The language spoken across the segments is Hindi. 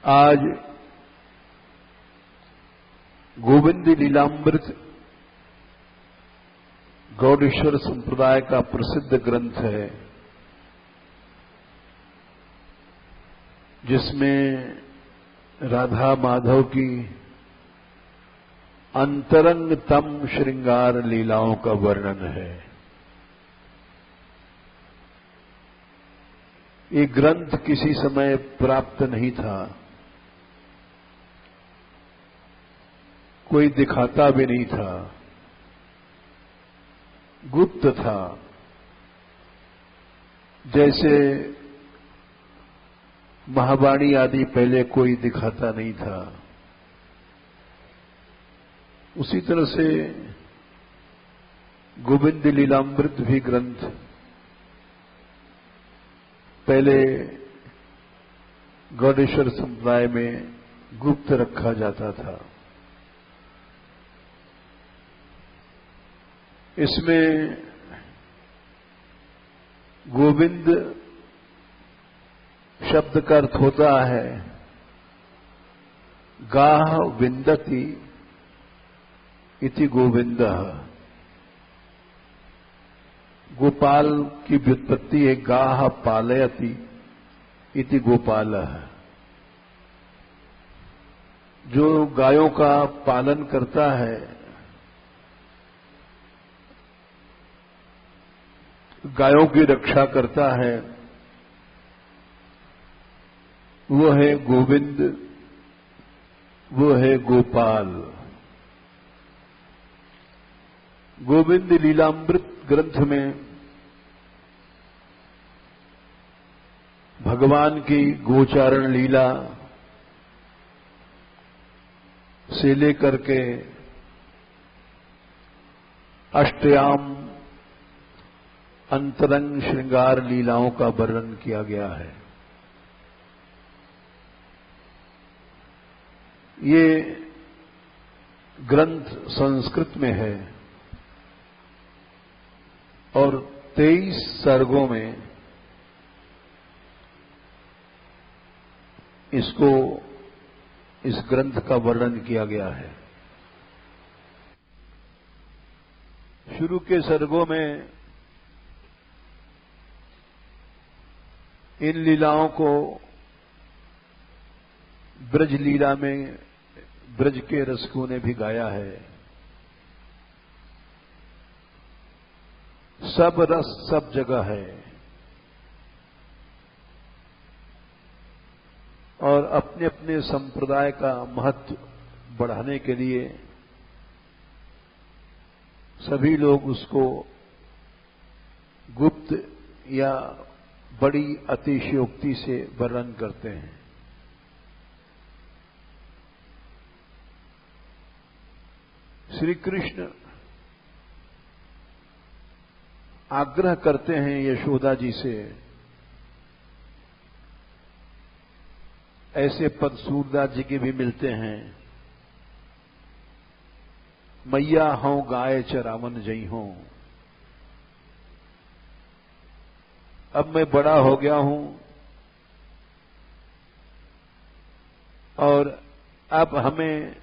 आज गोविंद लीलामृत गौड़ीश्वर संप्रदाय का प्रसिद्ध ग्रंथ है, जिसमें राधा माधव की अंतरंगतम श्रृंगार लीलाओं का वर्णन है। ये ग्रंथ किसी समय प्राप्त नहीं था, कोई दिखाता भी नहीं था, गुप्त था। जैसे महावाणी आदि पहले कोई दिखाता नहीं था, उसी तरह से गोविंद लीलामृत भी ग्रंथ पहले गौड़ेश्वर संप्रदाय में गुप्त रखा जाता था। इसमें गोविंद शब्द का अर्थ होता है गाह विंदति इति गोविंदः। गोपाल की व्युत्पत्ति है गाह पालयति इति गोपालः। जो गायों का पालन करता है, गायों की रक्षा करता है, वो है गोविंद, वो है गोपाल। गोविंद लीलामृत ग्रंथ में भगवान की गोचारण लीला से लेकर के अष्टयाम अंतरंग श्रृंगार लीलाओं का वर्णन किया गया है। ये ग्रंथ संस्कृत में है और 23 सर्गों में इस ग्रंथ का वर्णन किया गया है। शुरू के सर्गों में इन लीलाओं को ब्रज लीला में ब्रज के रसिकों ने भी गाया है। सब रस सब जगह है और अपने अपने संप्रदाय का महत्व बढ़ाने के लिए सभी लोग उसको गुप्त या बड़ी अतिशयोक्ति से वर्णन करते हैं। श्री कृष्ण आग्रह करते हैं यशोदा जी से, ऐसे पद सूरदास जी के भी मिलते हैं। मैया हों गाय चरावन जई हों। अब मैं बड़ा हो गया हूं और अब हमें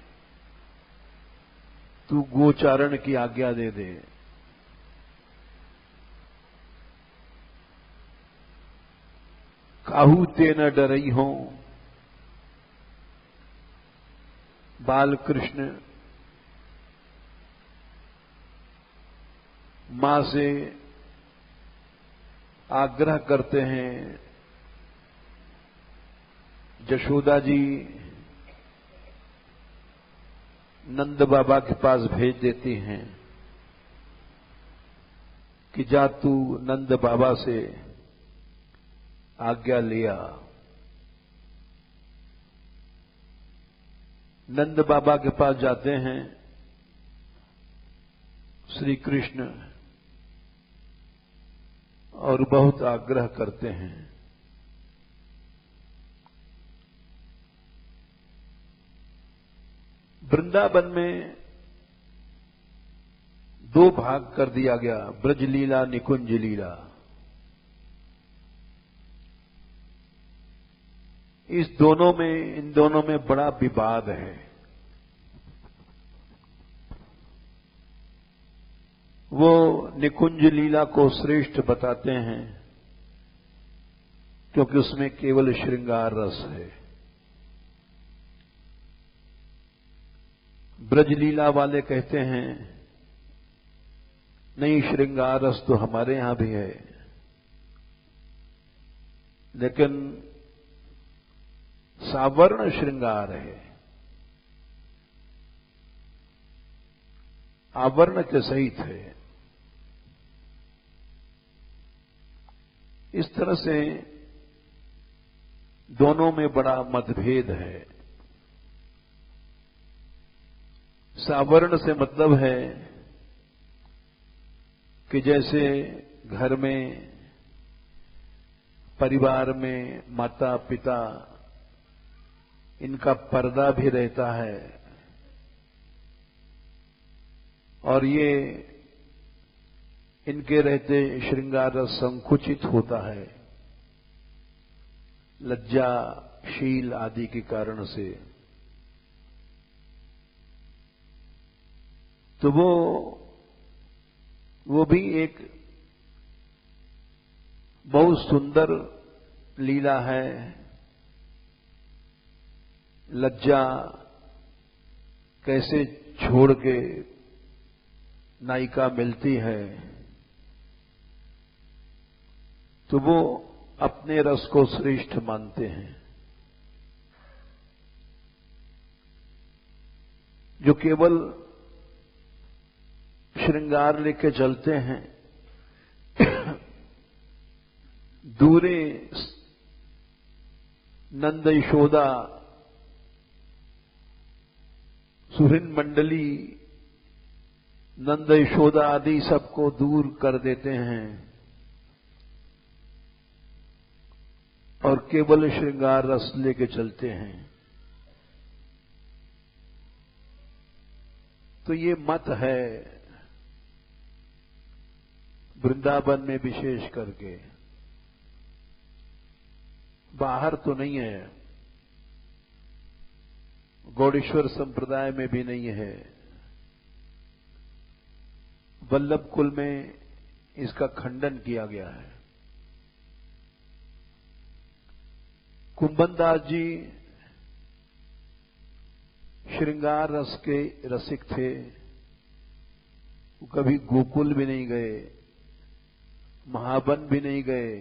तू गोचारण की आज्ञा दे दे। काहू ते न डरई हो। बाल कृष्ण मां से आग्रह करते हैं। यशोदा जी नंद बाबा के पास भेज देती हैं कि जा तू नंद बाबा से आज्ञा लिया। नंद बाबा के पास जाते हैं श्री कृष्ण और बहुत आग्रह करते हैं। वृंदावन में 2 भाग कर दिया गया, ब्रज लीला निकुंज लीला। इन दोनों में बड़ा विवाद है। वो निकुंज लीला को श्रेष्ठ बताते हैं क्योंकि उसमें केवल श्रृंगार रस है। ब्रजलीला वाले कहते हैं नहीं, श्रृंगार रस तो हमारे यहां भी है, लेकिन सावर्ण श्रृंगार है, आवरण के सहित है। इस तरह से दोनों में बड़ा मतभेद है। सावर्ण से मतलब है कि जैसे घर में, परिवार में माता पिता, इनका पर्दा भी रहता है और ये इनके रहते श्रृंगार रस संकुचित होता है, लज्जाशील आदि के कारण से। तो वो भी एक बहुत सुंदर लीला है। लज्जा कैसे छोड़ के नायिका मिलती है, तो वो अपने रस को श्रेष्ठ मानते हैं। जो केवल श्रृंगार लेके चलते हैं, दूरे नंद यशोदा, सुहृद मंडली, नंद यशोदा आदि सबको दूर कर देते हैं और केवल श्रृंगार रस लेके चलते हैं। तो ये मत है वृंदावन में, विशेष करके। बाहर तो नहीं है, गौड़ेश्वर संप्रदाय में भी नहीं है, वल्लभ कुल में इसका खंडन किया गया है। कुंभनदास जी श्रृंगार रस के रसिक थे। वो कभी गोकुल भी नहीं गए, महावन भी नहीं गए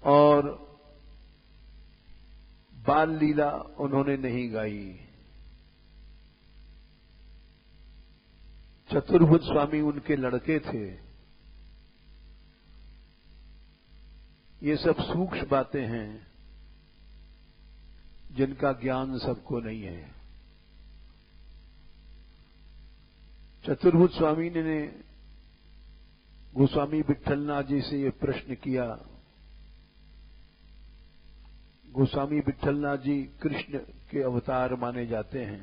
और बाल लीला उन्होंने नहीं गाई। चतुर्भुज स्वामी उनके लड़के थे। ये सब सूक्ष्म बातें हैं जिनका ज्ञान सबको नहीं है। चतुर्भुज स्वामी ने गोस्वामी विट्ठलनाथ जी से ये प्रश्न किया। गोस्वामी विट्ठलनाथ जी कृष्ण के अवतार माने जाते हैं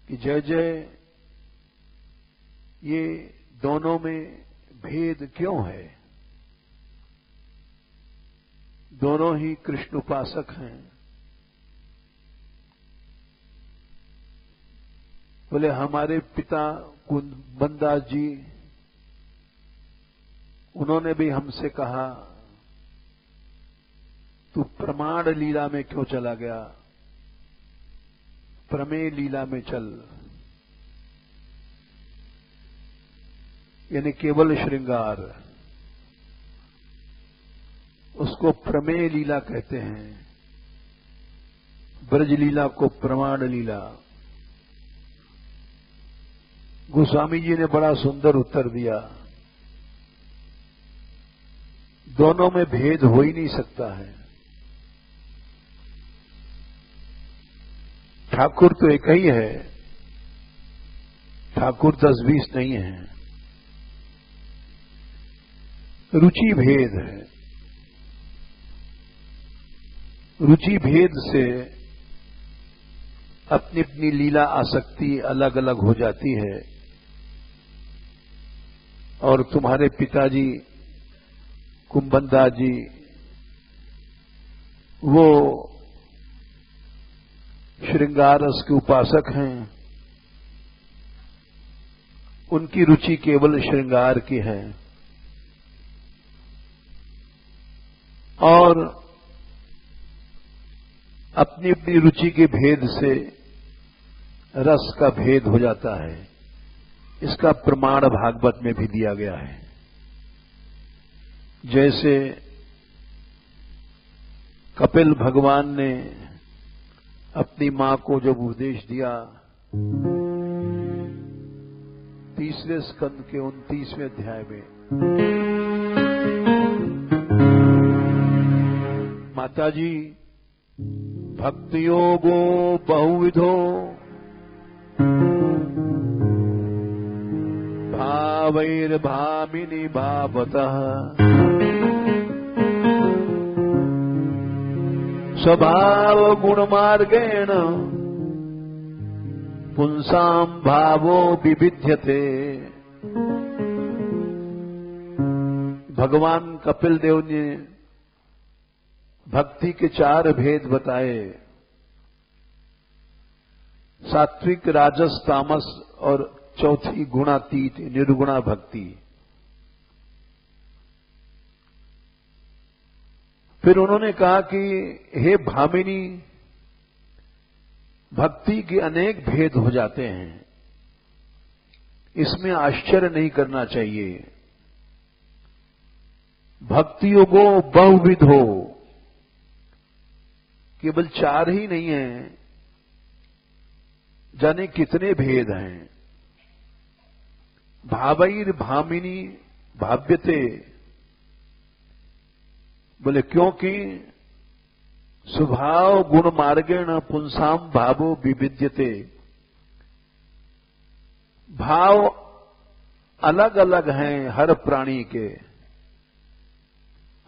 कि जय जय, ये दोनों में भेद क्यों है? दोनों ही कृष्ण उपासक हैं। बोले हमारे पिता कुंभनदास जी, उन्होंने भी हमसे कहा तू प्रमाण लीला में क्यों चला गया, प्रमेय लीला में चल, यानी केवल श्रृंगार, उसको प्रमेय लीला कहते हैं। ब्रज लीला को प्रमाण लीला। गोस्वामी जी ने बड़ा सुंदर उत्तर दिया, दोनों में भेद हो ही नहीं सकता है। ठाकुर तो एक ही है, ठाकुर 10-20 नहीं है। रुचि भेद है। रुचि भेद से अपनी अपनी लीला आसक्ति अलग अलग हो जाती है। और तुम्हारे पिताजी कुंभनदा जी वो श्रृंगार रस के उपासक हैं। उनकी रुचि केवल श्रृंगार की है और अपनी अपनी रुचि के भेद से रस का भेद हो जाता है। इसका प्रमाण भागवत में भी दिया गया है। जैसे कपिल भगवान ने अपनी मां को जब उपदेश दिया 3 स्कंद के 29वें अध्याय में, माताजी भक्ति योगो बहुविधो भावैर्भामिनी भावतः स्वभाव गुण मार्गेण पुंसाम भावो विविध्यते। भगवान कपिल देव ने भक्ति के 4 भेद बताए, सात्विक, राजस, तामस और चौथी गुणातीत निर्गुणा भक्ति। फिर उन्होंने कहा कि हे भामिनी, भक्ति के अनेक भेद हो जाते हैं, इसमें आश्चर्य नहीं करना चाहिए। भक्ति योगो बहुविध हो, केवल 4 ही नहीं है, जाने कितने भेद हैं। भावैर भामिनी भाव्यते, बोले क्योंकि स्वभाव गुण मार्गेण पुंसाम भावो विविध्यते। भाव अलग अलग हैं हर प्राणी के,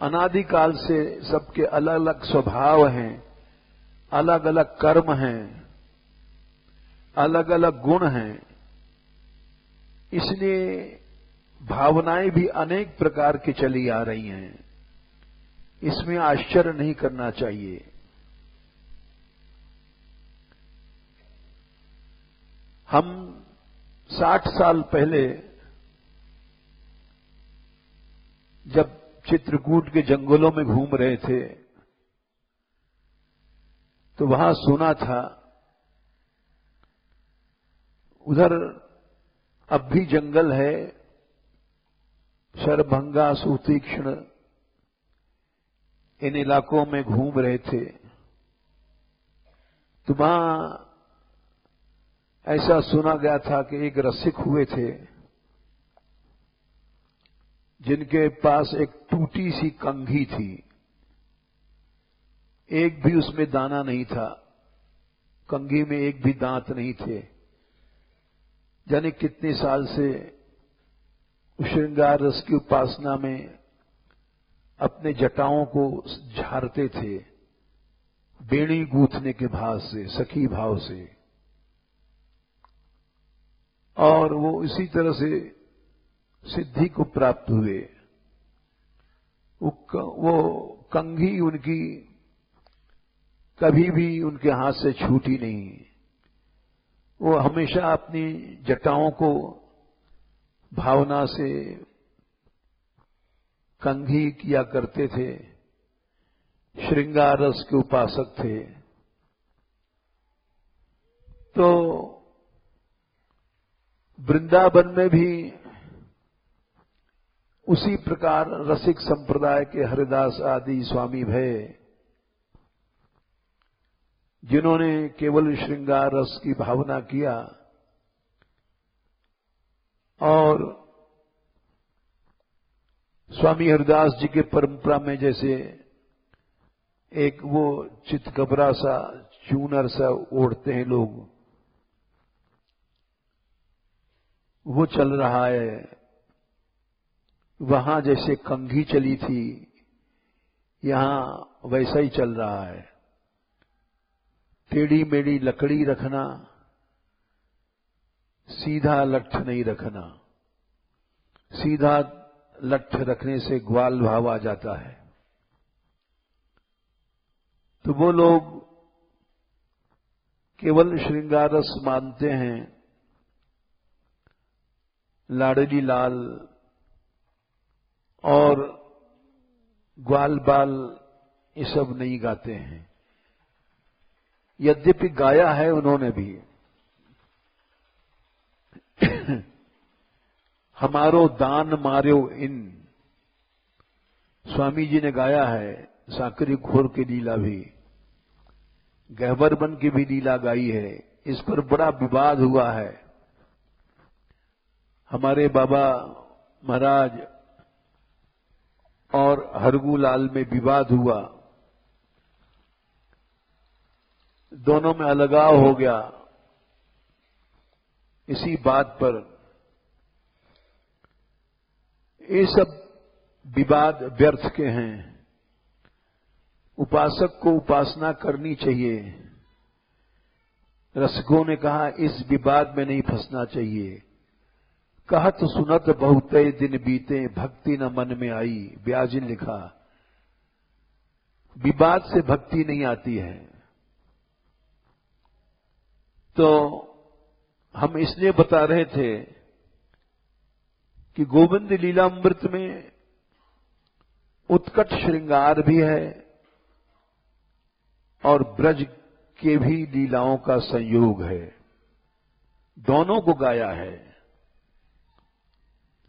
अनादिकाल से सबके अलग अलग स्वभाव हैं, अलग अलग कर्म हैं, अलग अलग गुण हैं। इसलिए भावनाएं भी अनेक प्रकार की चली आ रही हैं, इसमें आश्चर्य नहीं करना चाहिए। हम 60 साल पहले जब चित्रकूट के जंगलों में घूम रहे थे तो वहां सुना था, उधर अब भी जंगल है, शरभंगा, सुतीक्ष्ण, इन इलाकों में घूम रहे थे तो वहां ऐसा सुना गया था कि एक रसिक हुए थे जिनके पास एक टूटी सी कंघी थी, एक भी उसमें दाना नहीं था, कंघी में एक भी दांत नहीं थे। जाने कितने साल से श्रृंगार रस की उपासना में अपने जटाओं को झाड़ते थे, बेड़ी गूंथने के भाव से, सखी भाव से, और वो इसी तरह से सिद्धि को प्राप्त हुए। वो कंघी उनकी कभी भी उनके हाथ से छूटी नहीं। वो हमेशा अपनी जटाओं को भावना से कंघी किया करते थे, श्रृंगार रस के उपासक थे। तो वृंदावन में भी उसी प्रकार रसिक संप्रदाय के हरिदास आदि स्वामी भये, जिन्होंने केवल श्रृंगार रस की भावना किया और स्वामी हरिदास जी के परंपरा में जैसे एक वो चितकबरा सा, चूनर सा ओढ़ते हैं लोग, वो चल रहा है। वहां जैसे कंघी चली थी, यहां वैसा ही चल रहा है। टेढ़ी मेढ़ी लकड़ी रखना, सीधा लठ नहीं रखना। सीधा लठ रखने से ग्वाल भाव आ जाता है। तो वो लोग केवल श्रृंगार रस मानते हैं, लाडली लाल और ग्वाल बाल ये सब नहीं गाते हैं। यद्यपि गाया है उन्होंने भी। हमारो दान मार्यो इन, स्वामी जी ने गाया है। साकरी खोर की लीला भी, गहबर बन की भी लीला गाई है। इस पर बड़ा विवाद हुआ है। हमारे बाबा महाराज और हरगूलाल में विवाद हुआ, दोनों में अलगाव हो गया इसी बात पर। ये सब विवाद व्यर्थ के हैं। उपासक को उपासना करनी चाहिए। रसिकों ने कहा इस विवाद में नहीं फंसना चाहिए। कहत सुनत बहुते दिन बीते, भक्ति न मन में आई। ब्याज ने लिखा, विवाद से भक्ति नहीं आती है। तो हम इसलिए बता रहे थे कि गोविंद लीलामृत में उत्कट श्रृंगार भी है और ब्रज के भी लीलाओं का संयोग है। दोनों को गाया है।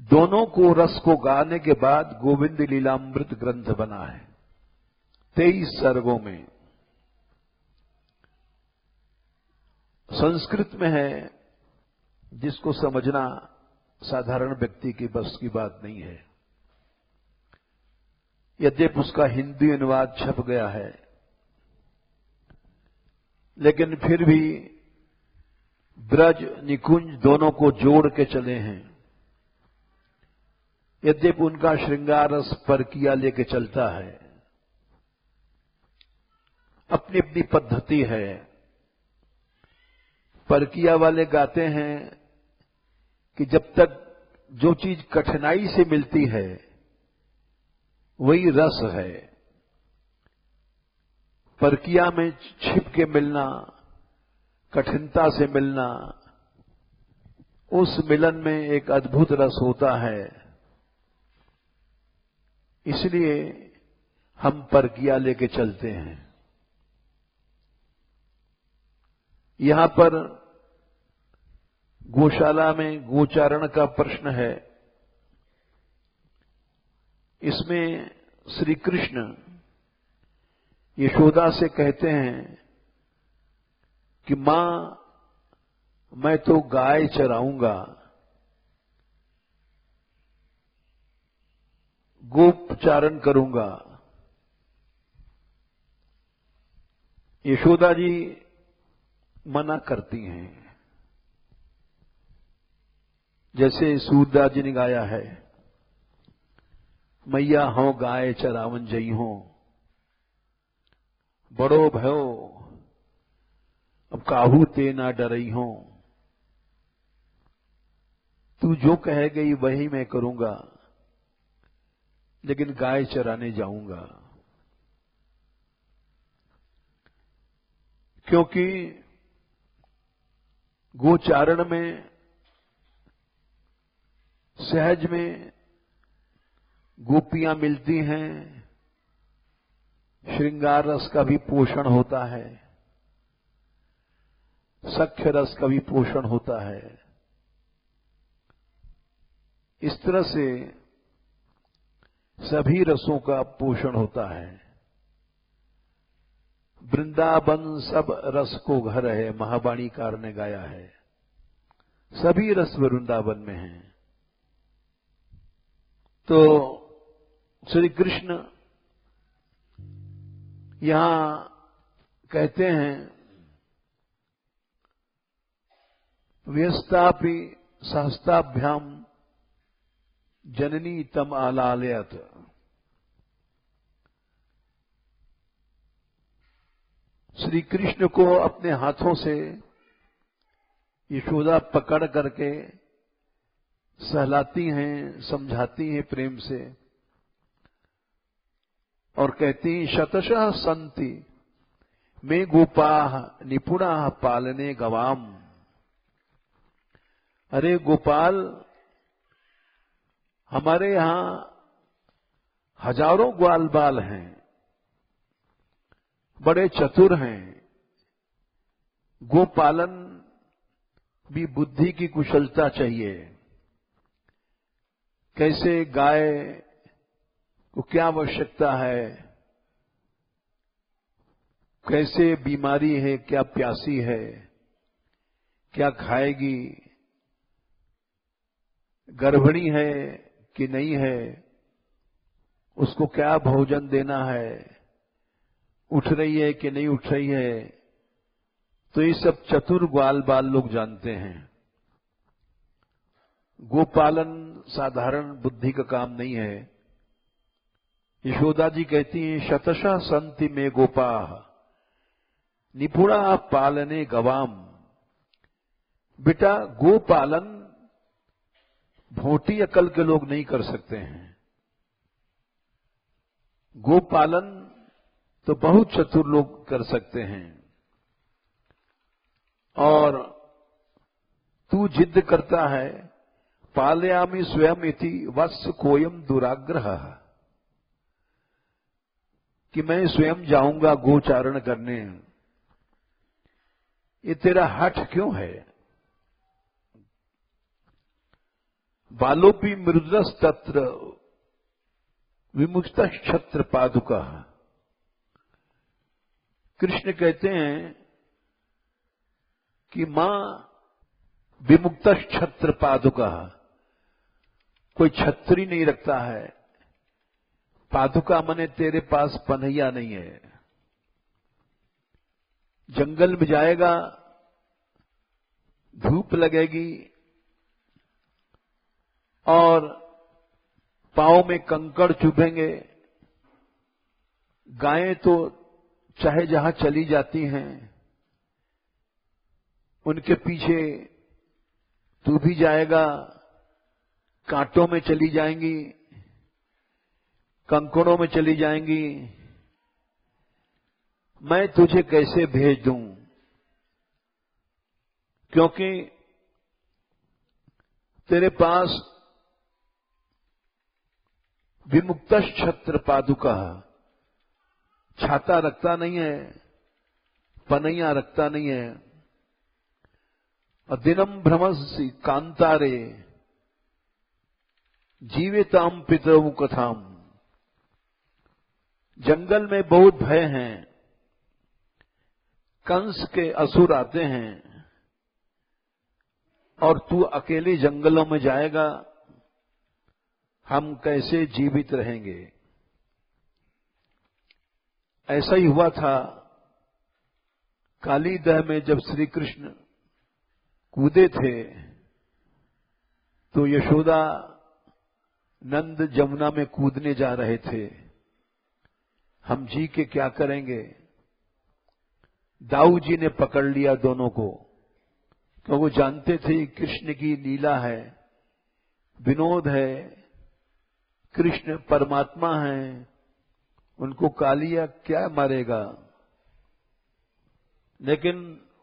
दोनों को रस को गाने के बाद गोविंद लीलामृत ग्रंथ बना है 23 सर्गों में। संस्कृत में है, जिसको समझना साधारण व्यक्ति की बस की बात नहीं है। यद्यपि उसका हिंदी अनुवाद छप गया है, लेकिन फिर भी ब्रज निकुंज दोनों को जोड़ के चले हैं। यद्यपि उनका श्रृंगार रस परकिया लेके चलता है, अपनी अपनी पद्धति है। परकिया वाले गाते हैं कि जब तक जो चीज कठिनाई से मिलती है वही रस है। परकिया में छिप के मिलना, कठिनता से मिलना, उस मिलन में एक अद्भुत रस होता है। इसलिए हम परकिया लेके चलते हैं। यहां पर गौशाला में गोचारण का प्रश्न है। इसमें श्री कृष्ण यशोदा से कहते हैं कि मां, मैं तो गाय चराऊंगा, गोपचारण करूंगा। यशोदा जी मना करती हैं। जैसे सूरदास जी ने गाया है, मैया हो गाय चरावन जई हो, बड़ो भयो अब काहू ते ना डरई हो। तू जो कहे गई वही मैं करूंगा, लेकिन गाय चराने जाऊंगा। क्योंकि गोचारण में सहज में गोपियां मिलती हैं, श्रृंगार रस का भी पोषण होता है, सख्य रस का भी पोषण होता है। इस तरह से सभी रसों का पोषण होता है। वृंदावन सब रस को घर है, महावाणीकार ने गाया है। सभी रस वृंदावन में हैं। तो श्री कृष्ण यहां कहते हैं, व्यस्तापि सहस्ताभ्याम जननी तम आलालयत। श्री कृष्ण को अपने हाथों से यशोदा पकड़ करके सहलाती हैं, समझाती हैं प्रेम से और कहती हैं शतशः सन्ति मे गोपाः निपुणाः पालने गवाम। अरे गोपाल, हमारे यहां हजारों ग्वाल बाल हैं, बड़े चतुर हैं। गोपालन भी बुद्धि की कुशलता चाहिए। कैसे गाय को क्या आवश्यकता है, कैसे बीमारी है, क्या प्यासी है, क्या खाएगी, गर्भिणी है कि नहीं है, उसको क्या भोजन देना है, उठ रही है कि नहीं उठ रही है, तो ये सब चतुर ग्वाल बाल लोग जानते हैं। गोपालन साधारण बुद्धि का काम नहीं है। यशोदा जी कहती हैं शतशः सन्ति मे गोपाः निपुणा पालने गवाम। बेटा, गोपालन भोटी अकल के लोग नहीं कर सकते हैं। गोपालन तो बहुत चतुर लोग कर सकते हैं। और तू जिद करता है पालयामि स्वयं इति वत्स कोयम दुराग्रह, कि मैं स्वयं जाऊंगा गोचारण करने। ये तेरा हठ क्यों है? बालोपि मृदस्तत्र विमुक्तश्छत्र पादुका। कृष्ण कहते हैं कि मां विमुक्तश्छत्र पादुका, कोई छत्री नहीं रखता है। पादुका मने तेरे पास पनैया नहीं है। जंगल में जाएगा, धूप लगेगी और पांव में कंकड़ चुभेंगे। गायें तो चाहे जहां चली जाती हैं, उनके पीछे तू भी जाएगा, कांटों में चली जाएंगी, कंकड़ों में चली जाएंगी। मैं तुझे कैसे भेज दूं? क्योंकि तेरे पास विमुक्तश्छत्र पादुका, छाता रखता नहीं है, पनैया रखता नहीं है। दिनम भ्रमसि कांतारे जीविताम पितरौ कथाम। जंगल में बहुत भय हैं, कंस के असुर आते हैं और तू अकेले जंगलों में जाएगा, हम कैसे जीवित रहेंगे? ऐसा ही हुआ था काली दह में, जब श्री कृष्ण कूदे थे तो यशोदा नंद जमुना में कूदने जा रहे थे। हम जी के क्या करेंगे? दाऊ जी ने पकड़ लिया दोनों को, क्योंकि वो जानते थे कृष्ण की लीला है, विनोद है, कृष्ण परमात्मा है, उनको कालिया क्या मारेगा। लेकिन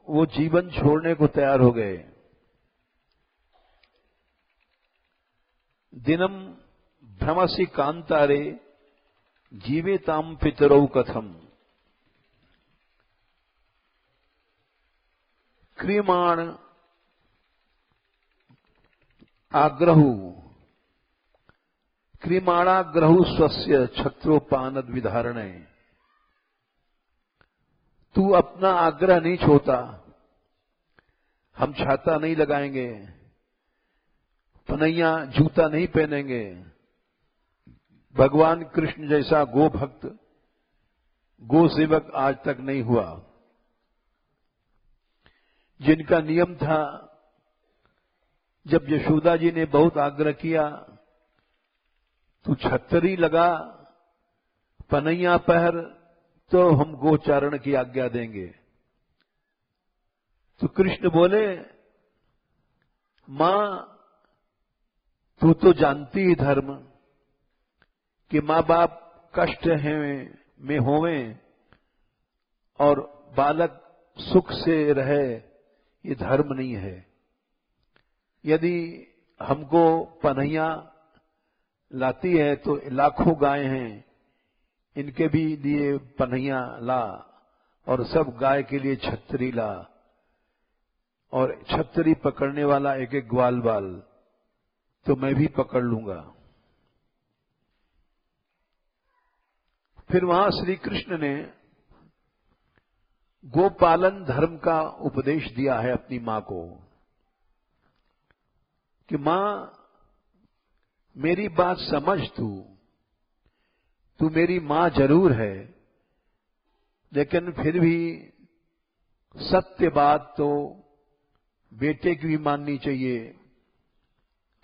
वो जीवन छोड़ने को तैयार हो गए। दिनम भ्रमसि कांतारे जीवेताम पितरौ कथम। क्रियमाण आग्रहु क्रियमाणाग्रहु स्वस्य छत्रोपानद विधारणे। तू अपना आग्रह नहीं छोड़ता। हम छाता नहीं लगाएंगे, पनैया जूता नहीं पहनेंगे। भगवान कृष्ण जैसा गो भक्त, गो सेवक आज तक नहीं हुआ। जिनका नियम था, जब यशोदा जी ने बहुत आग्रह किया, तू छतरी लगा, पनैया पहर, तो हम गोचारण की आज्ञा देंगे। तो कृष्ण बोले, मां तू तो जानती ही धर्म कि मां बाप कष्ट में होवें और बालक सुख से रहे, ये धर्म नहीं है। यदि हमको पनैया लाती है तो लाखों गाय हैं, इनके भी लिए पनैया ला, और सब गाय के लिए छतरी ला, और छतरी पकड़ने वाला एक एक ग्वाल बाल, तो मैं भी पकड़ लूंगा। फिर वहां श्री कृष्ण ने गोपालन धर्म का उपदेश दिया है अपनी मां को कि मां मेरी बात समझ, तू मेरी मां जरूर है, लेकिन फिर भी सत्य बात तो बेटे की भी माननी चाहिए।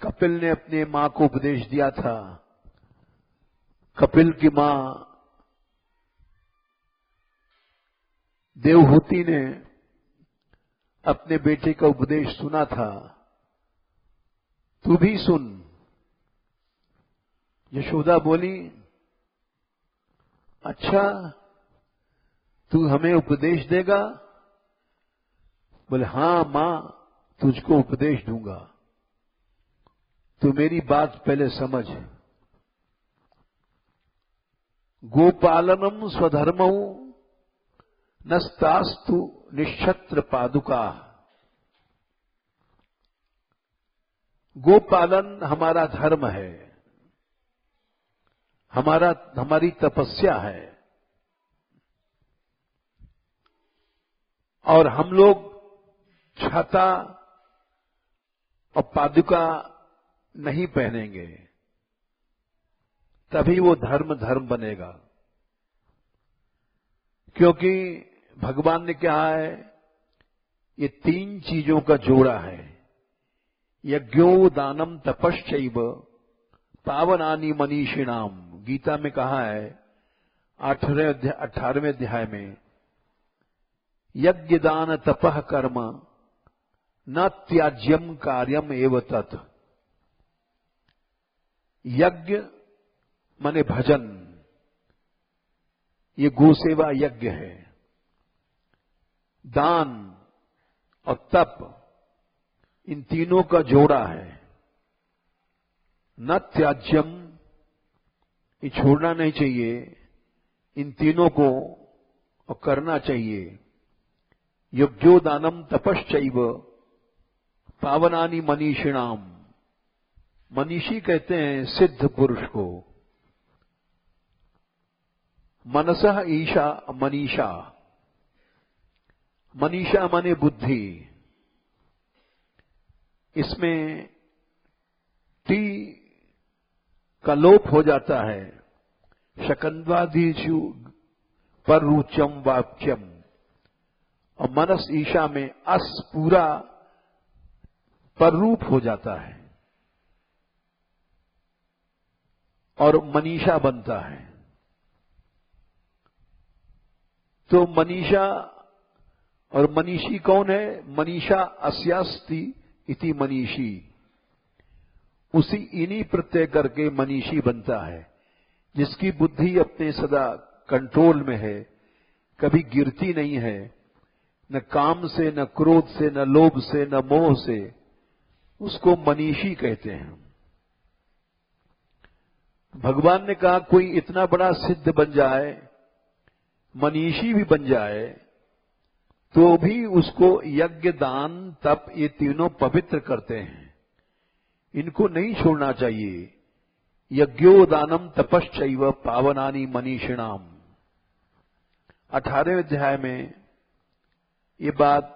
कपिल ने अपने मां को उपदेश दिया था। कपिल की मां देवहूति ने अपने बेटे का उपदेश सुना था, तू भी सुन। यशोदा बोली, अच्छा तू हमें उपदेश देगा? बोले, हां मां, तुझको उपदेश दूंगा, तू मेरी बात पहले समझ। गोपालनम स्वधर्मौ नस्तास्तु निक्षत्र पादुका। गोपालन हमारा धर्म है, हमारी तपस्या है, और हम लोग छाता और पादुका नहीं पहनेंगे, तभी वो धर्म बनेगा। क्योंकि भगवान ने कहा है, ये 3 चीजों का जोड़ा है, यज्ञो दानम तपश्चैव पावनानि मनीषिणाम। गीता में कहा है 18वें अध्याय में, यज्ञ दान तपः कर्म न त्याज्यम कार्यम एव तत्। यज्ञ माने भजन, ये गोसेवा यज्ञ है। दान और तप, इन तीनों का जोड़ा है। न त्याज्यम, ये छोड़ना नहीं चाहिए, इन तीनों को और करना चाहिए। यज्ञो दानम तपश्चैव पावनानि मनीषिणाम। मनीषी कहते हैं सिद्ध पुरुष को। मनसः ईशा मनीषा। मनीषा माने बुद्धि। इसमें टी का लोप हो जाता है। शकंद्वादिषु पररुचम वाक्यम, और मनस ईशा में अस पूरा पररूप हो जाता है और मनीषा बनता है। तो मनीषा और मनीषी कौन है? मनीषा अस्यास्ति इति मनीषी। उसी इन्हीं प्रत्यय करके मनीषी बनता है, जिसकी बुद्धि अपने सदा कंट्रोल में है, कभी गिरती नहीं है, न काम से, न क्रोध से, न लोभ से, न मोह से। उसको मनीषी कहते हैं। भगवान ने कहा कोई इतना बड़ा सिद्ध बन जाए, मनीषी भी बन जाए, तो भी उसको यज्ञ दान तप ये तीनों पवित्र करते हैं। इनको नहीं छोड़ना चाहिए। यज्ञो दानम तपश्चैव पावनानि मनीषिणाम। 18वें अध्याय में ये बात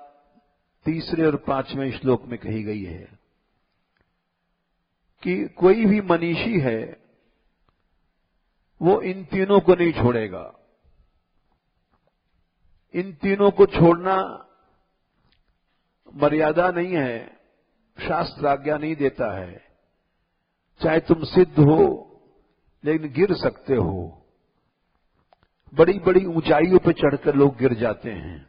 3 और 5वें श्लोक में कही गई है कि कोई भी मनीषी है वो इन तीनों को नहीं छोड़ेगा। इन तीनों को छोड़ना मर्यादा नहीं है, शास्त्र आज्ञा नहीं देता है। चाहे तुम सिद्ध हो, लेकिन गिर सकते हो। बड़ी बड़ी ऊंचाइयों पर चढ़कर लोग गिर जाते हैं।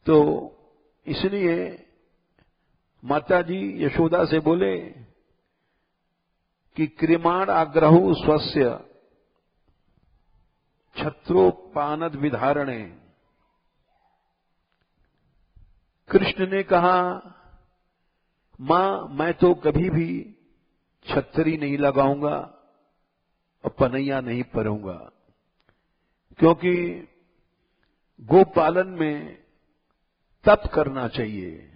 तो इसलिए माताजी यशोदा से बोले कि क्रिमाण आग्रहु स्वस्य छत्रोपानद विधारणे। कृष्ण ने कहा, मां मैं तो कभी भी छतरी नहीं लगाऊंगा और पनैया नहीं परूंगा, क्योंकि गोपालन में तप करना चाहिए।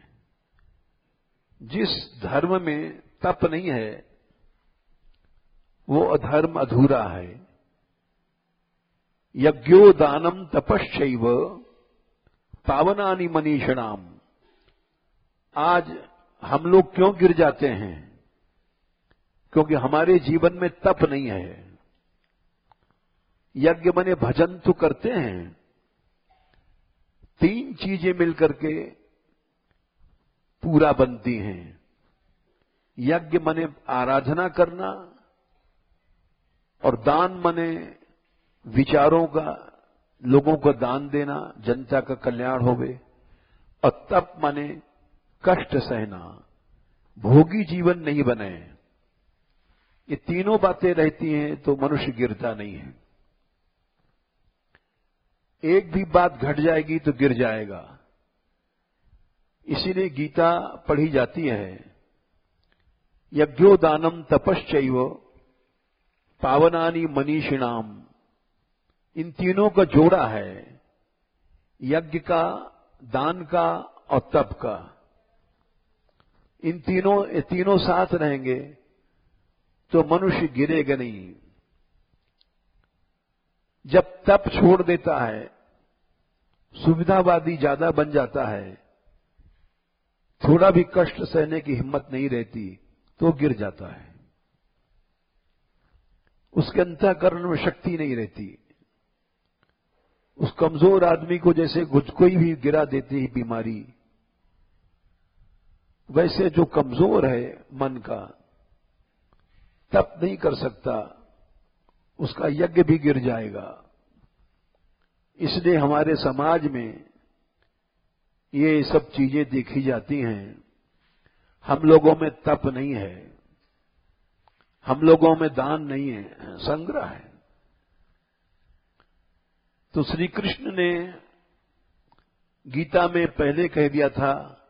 जिस धर्म में तप नहीं है वो अधर्म अधूरा है। यज्ञो दानम तपश्चैव पावनानि मनीषिणाम। आज हम लोग क्यों गिर जाते हैं? क्योंकि हमारे जीवन में तप नहीं है। यज्ञ मने भजन तो करते हैं, तीन चीजें मिलकर के पूरा बनती हैं। यज्ञ मने आराधना करना, और दान मने विचारों का, लोगों को दान देना, जनता का कल्याण होवे। और तप मने कष्ट सहना, भोगी जीवन नहीं बने। ये तीनों बातें रहती हैं तो मनुष्य गिरता नहीं है। एक भी बात घट जाएगी तो गिर जाएगा। इसीलिए गीता पढ़ी जाती है। यज्ञो दानम तपश्चैव पावनानि मनीषिणाम। इन तीनों का जोड़ा है, यज्ञ का, दान का और तप का। इन तीनों साथ रहेंगे तो मनुष्य गिरेगा नहीं। जब तप छोड़ देता है, सुविधावादी ज्यादा बन जाता है, थोड़ा भी कष्ट सहने की हिम्मत नहीं रहती तो गिर जाता है। उसके अंतःकरण में शक्ति नहीं रहती। उस कमजोर आदमी को जैसे कोई भी गिरा देती है बीमारी, वैसे जो कमजोर है मन का, तप नहीं कर सकता, उसका यज्ञ भी गिर जाएगा। इसलिए हमारे समाज में ये सब चीजें देखी जाती हैं। हम लोगों में तप नहीं है, हम लोगों में दान नहीं है, संग्रह है। तो श्री कृष्ण ने गीता में पहले कह दिया था,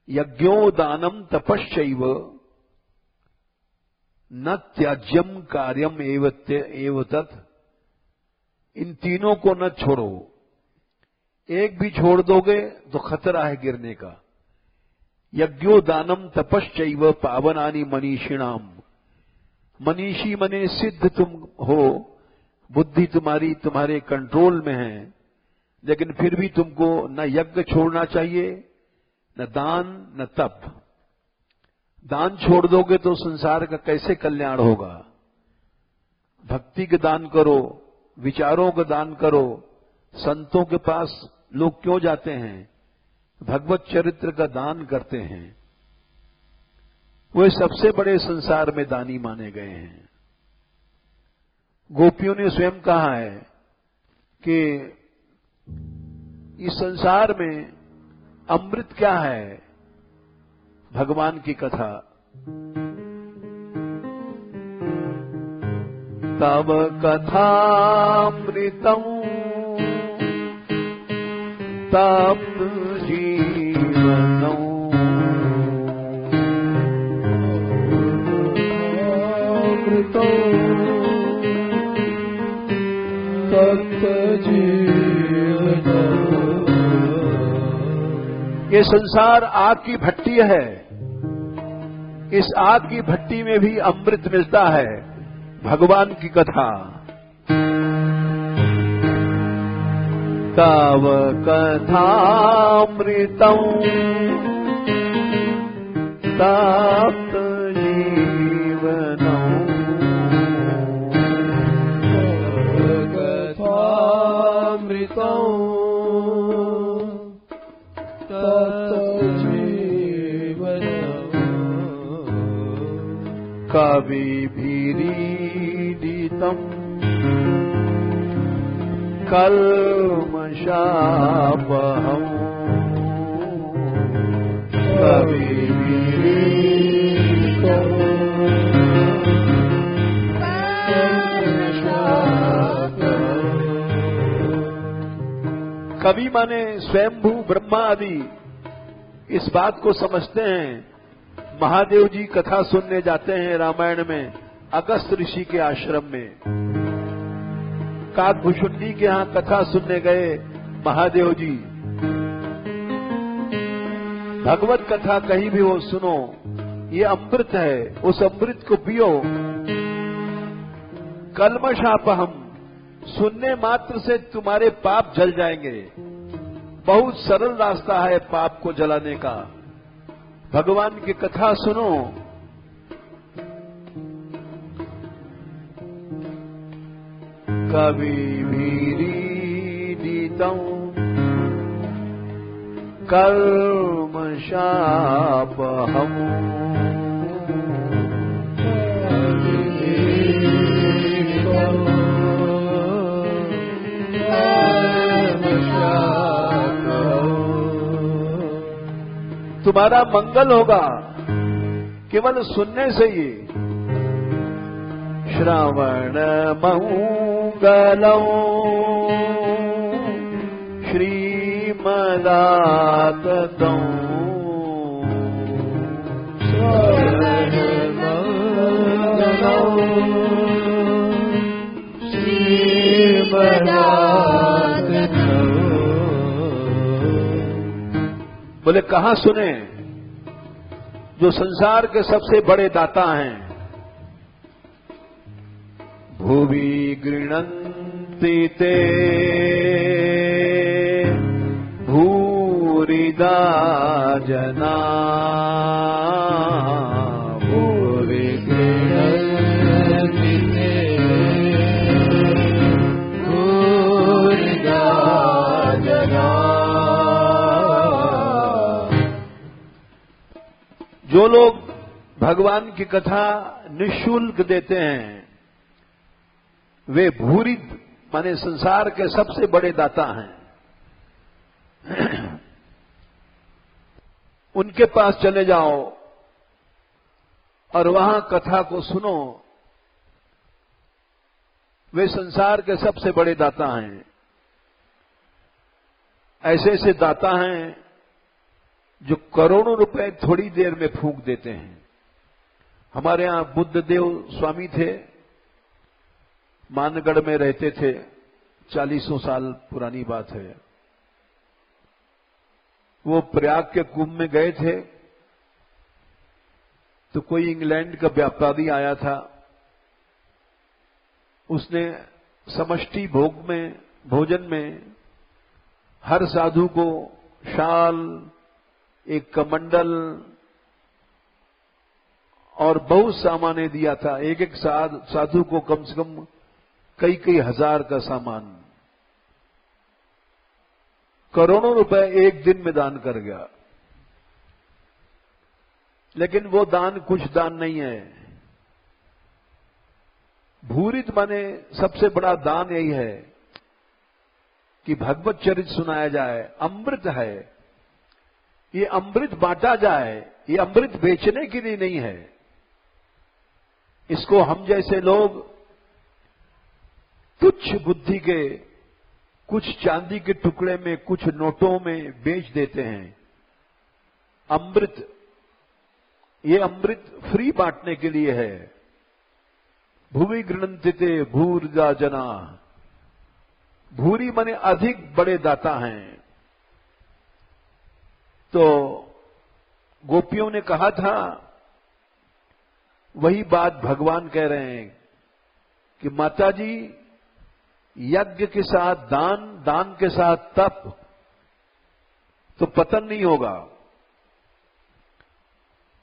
यज्ञो दानम तपश्चैव न त्याज्यम कार्यम एव तत्। इन तीनों को न छोड़ो। एक भी छोड़ दोगे तो खतरा है गिरने का। यज्ञो दानम तपश्चैव पावनानि मनीषिणाम। मनीषी मने सिद्ध तुम हो, बुद्धि तुम्हारी तुम्हारे कंट्रोल में है, लेकिन फिर भी तुमको न यज्ञ छोड़ना चाहिए, न दान, न तप। दान छोड़ दोगे तो संसार का कैसे कल्याण होगा? भक्ति का दान करो, विचारों का दान करो। संतों के पास लोग क्यों जाते हैं? भगवत चरित्र का दान करते हैं। वे सबसे बड़े संसार में दानी माने गए हैं। गोपियों ने स्वयं कहा है कि इस संसार में अमृत क्या है? भगवान की कथा। तव कथामृतम् तप्त जीवनम् तप्त जीवनम्। ये संसार आग की भट्टी है। इस आग की भट्टी में भी अमृत मिलता है, भगवान की कथा। तव कथामृतम् तप्त जीवनम्। कथामृतम् तप्त जीवनम्। कविभिरीडितम् कल्मषापहम्। कभी भी कवि माने स्वयंभू ब्रह्मा आदि इस बात को समझते हैं। महादेव जी कथा सुनने जाते हैं रामायण में अगस्त ऋषि के आश्रम में। काकभूषुंडी के यहां कथा सुनने गए महादेव जी। भगवत कथा कहीं भी हो सुनो, ये अमृत है, उस अमृत को पियो। कल्मषापहम, सुनने मात्र से तुम्हारे पाप जल जाएंगे। बहुत सरल रास्ता है पाप को जलाने का। भगवान की कथा सुनो। कवि भीरीडितं कल्मषापहम् तुम्हारा मंगल होगा केवल सुनने से ही। श्रवण मंगलम् श्रीमदाततम् श्रवण मंगलम् श्रीमदाततम्। बोले कहां सुने? जो संसार के सबसे बड़े दाता हैं। भुवि गृह्णन्ति ते भूरिदा जना। भुवि गृह्णन्ति ते भूरिदा जना। जो लोग भगवान की कथा निःशुल्क देते हैं वे भूरिद माने संसार के सबसे बड़े दाता हैं। उनके पास चले जाओ और वहां कथा को सुनो। वे संसार के सबसे बड़े दाता हैं। ऐसे ऐसे दाता हैं जो करोड़ों रुपए थोड़ी देर में फूंक देते हैं। हमारे यहां बुद्ध देव स्वामी थे, मानगढ़ में रहते थे, 40 साल पुरानी बात है। वो प्रयाग के कुंभ में गए थे तो कोई इंग्लैंड का व्यापारी आया था। उसने समष्टि भोजन में हर साधु को शाल, एक कमंडल और बहुत सामाने दिया था। एक एक साधु को कम से कम कई कई हजार का सामान। करोड़ों रुपए एक दिन में दान कर गया। लेकिन वो दान कुछ दान नहीं है। भूरित माने सबसे बड़ा दान यही है कि भगवत चरित सुनाया जाए। अमृत है, ये अमृत बांटा जाए। ये अमृत बेचने के लिए नहीं है। इसको हम जैसे लोग तुच्छ बुद्धि के कुछ चांदी के टुकड़े में, कुछ नोटों में बेच देते हैं। अमृत, ये अमृत फ्री बांटने के लिए है। भुवि गृह्णन्ति ते भूरिदा जना। भूरी माने अधिक बड़े दाता हैं। तो गोपियों ने कहा था, वही बात भगवान कह रहे हैं कि माताजी, यज्ञ के साथ दान, दान के साथ तप तो पतन नहीं होगा।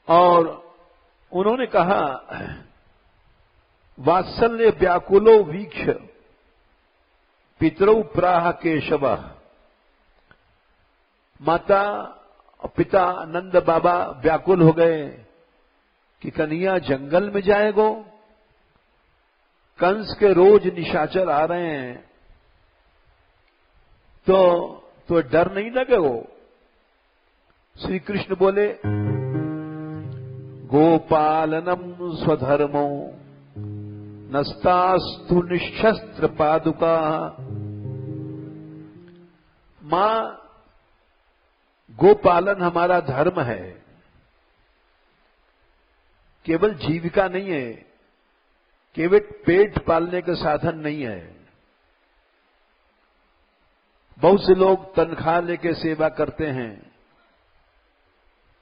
और उन्होंने कहा, वात्सल्य व्याकुलो वीक्ष पितरौ प्राह केशव। माता और पिता नंद बाबा व्याकुल हो गए कि कन्हैया जंगल में जाएगो। कंस के रोज निशाचर आ रहे हैं तो डर नहीं लगेगो। श्री कृष्ण बोले, गोपालनम स्वधर्मो नस्तास्तु निशस्त्र पादुका। मां, गोपालन हमारा धर्म है, केवल जीविका नहीं है, केवल पेट पालने का साधन नहीं है। बहुत से लोग तनख्वाह लेके सेवा करते हैं,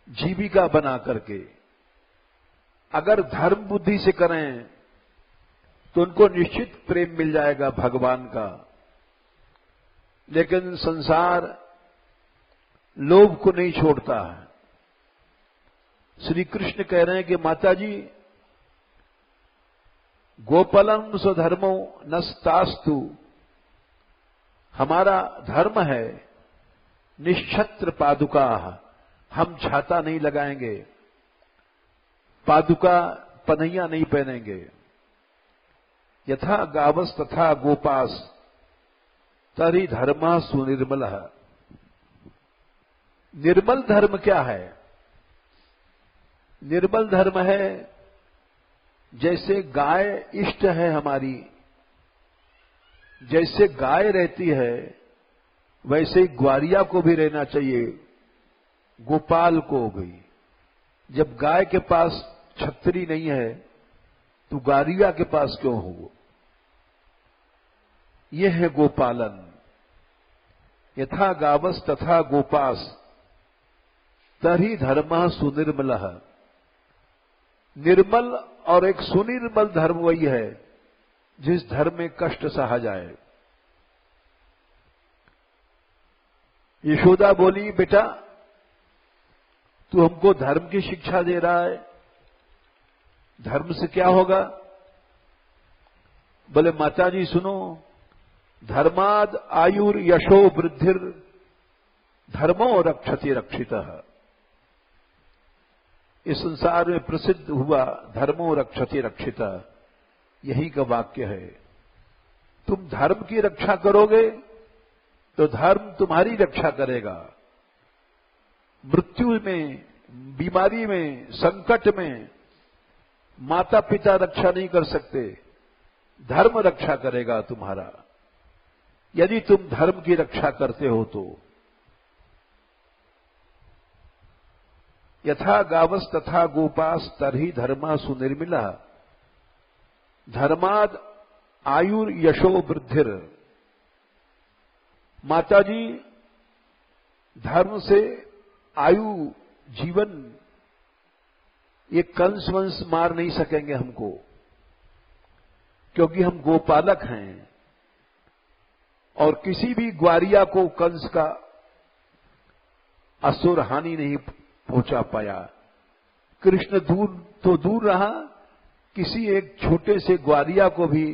जीविका बना करके। अगर धर्म बुद्धि से करें तो उनको निश्चित प्रेम मिल जाएगा भगवान का। लेकिन संसार लोभ को नहीं छोड़ता है। श्री कृष्ण कह रहे हैं कि माताजी, गोपालम स्वधर्मो नस्तास्तु, हमारा धर्म है निश्छत्र पादुका, हम छाता नहीं लगाएंगे, पादुका पनैया नहीं पहनेंगे। यथा गावस तथा गोपास तरी धर्म सुनिर्मल। निर्मल धर्म क्या है? निर्मल धर्म है, जैसे गाय इष्ट है हमारी, जैसे गाय रहती है वैसे ही ग्वारिया को भी रहना चाहिए, गोपाल को हो गई। जब गाय के पास छतरी नहीं है तो ग्वारिया के पास क्यों हो? यह है गोपालन। यथा गावस तथा गोपास तरी धर्म सुनिर्मल। निर्मल और एक सुनिर्मल धर्म वही है जिस धर्म में कष्ट सहा जाए। यशोदा बोली, बेटा तू हमको धर्म की शिक्षा दे रहा है, धर्म से क्या होगा? बोले, माताजी सुनो, धर्माद आयुर यशो वृद्धिर धर्मो रक्षति रक्षितः। इस संसार में प्रसिद्ध हुआ धर्मो रक्षति रक्षितः, यही का वाक्य है। तुम धर्म की रक्षा करोगे तो धर्म तुम्हारी रक्षा करेगा। मृत्यु में, बीमारी में, संकट में माता पिता रक्षा नहीं कर सकते, धर्म रक्षा करेगा तुम्हारा, यदि तुम धर्म की रक्षा करते हो तो। यथा गावस तथा गोपास तरही धर्मा सुनिर्मिला। धर्माद आयुर यशो वृद्धिर। माताजी, धर्म से आयु, जीवन, ये कंस वंश मार नहीं सकेंगे हमको, क्योंकि हम गोपालक हैं। और किसी भी ग्वारिया को कंस का असुर हानि नहीं पहुंचा पाया। कृष्ण दूर तो दूर रहा, किसी एक छोटे से ग्वारिया को भी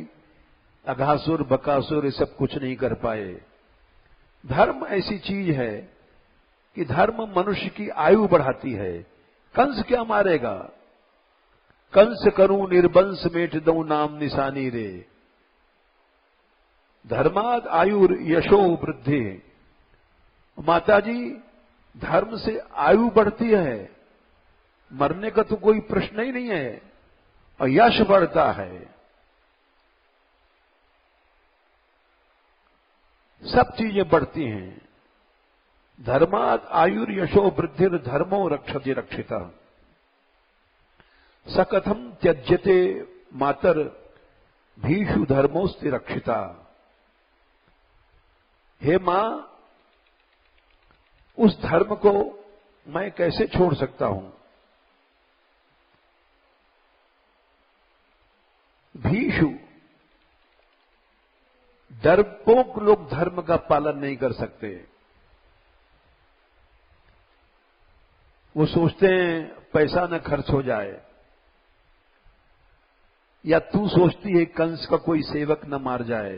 अघासुर बकासुर ये सब कुछ नहीं कर पाए। धर्म ऐसी चीज है कि धर्म मनुष्य की आयु बढ़ाती है। कंस क्या मारेगा? कंस करूं निर्वंश मेट दऊं नाम निशानी रे। धर्माद आयुर यशो वृद्धि। माताजी, धर्म से आयु बढ़ती है, मरने का तो कोई प्रश्न ही नहीं है, और यश बढ़ता है। सब चीजें बढ़ती हैं। धर्माद आयुर यशो वृद्धिर धर्मो रक्षति रक्षिता। सकथम त्यज्यते मातर भीषु धर्मोस्ति रक्षिता। हे मां, उस धर्म को मैं कैसे छोड़ सकता हूं? भीषु, डरपोक लोग धर्म का पालन नहीं कर सकते। वो सोचते हैं पैसा न खर्च हो जाए, या तू सोचती है कंस का कोई सेवक न मार जाए।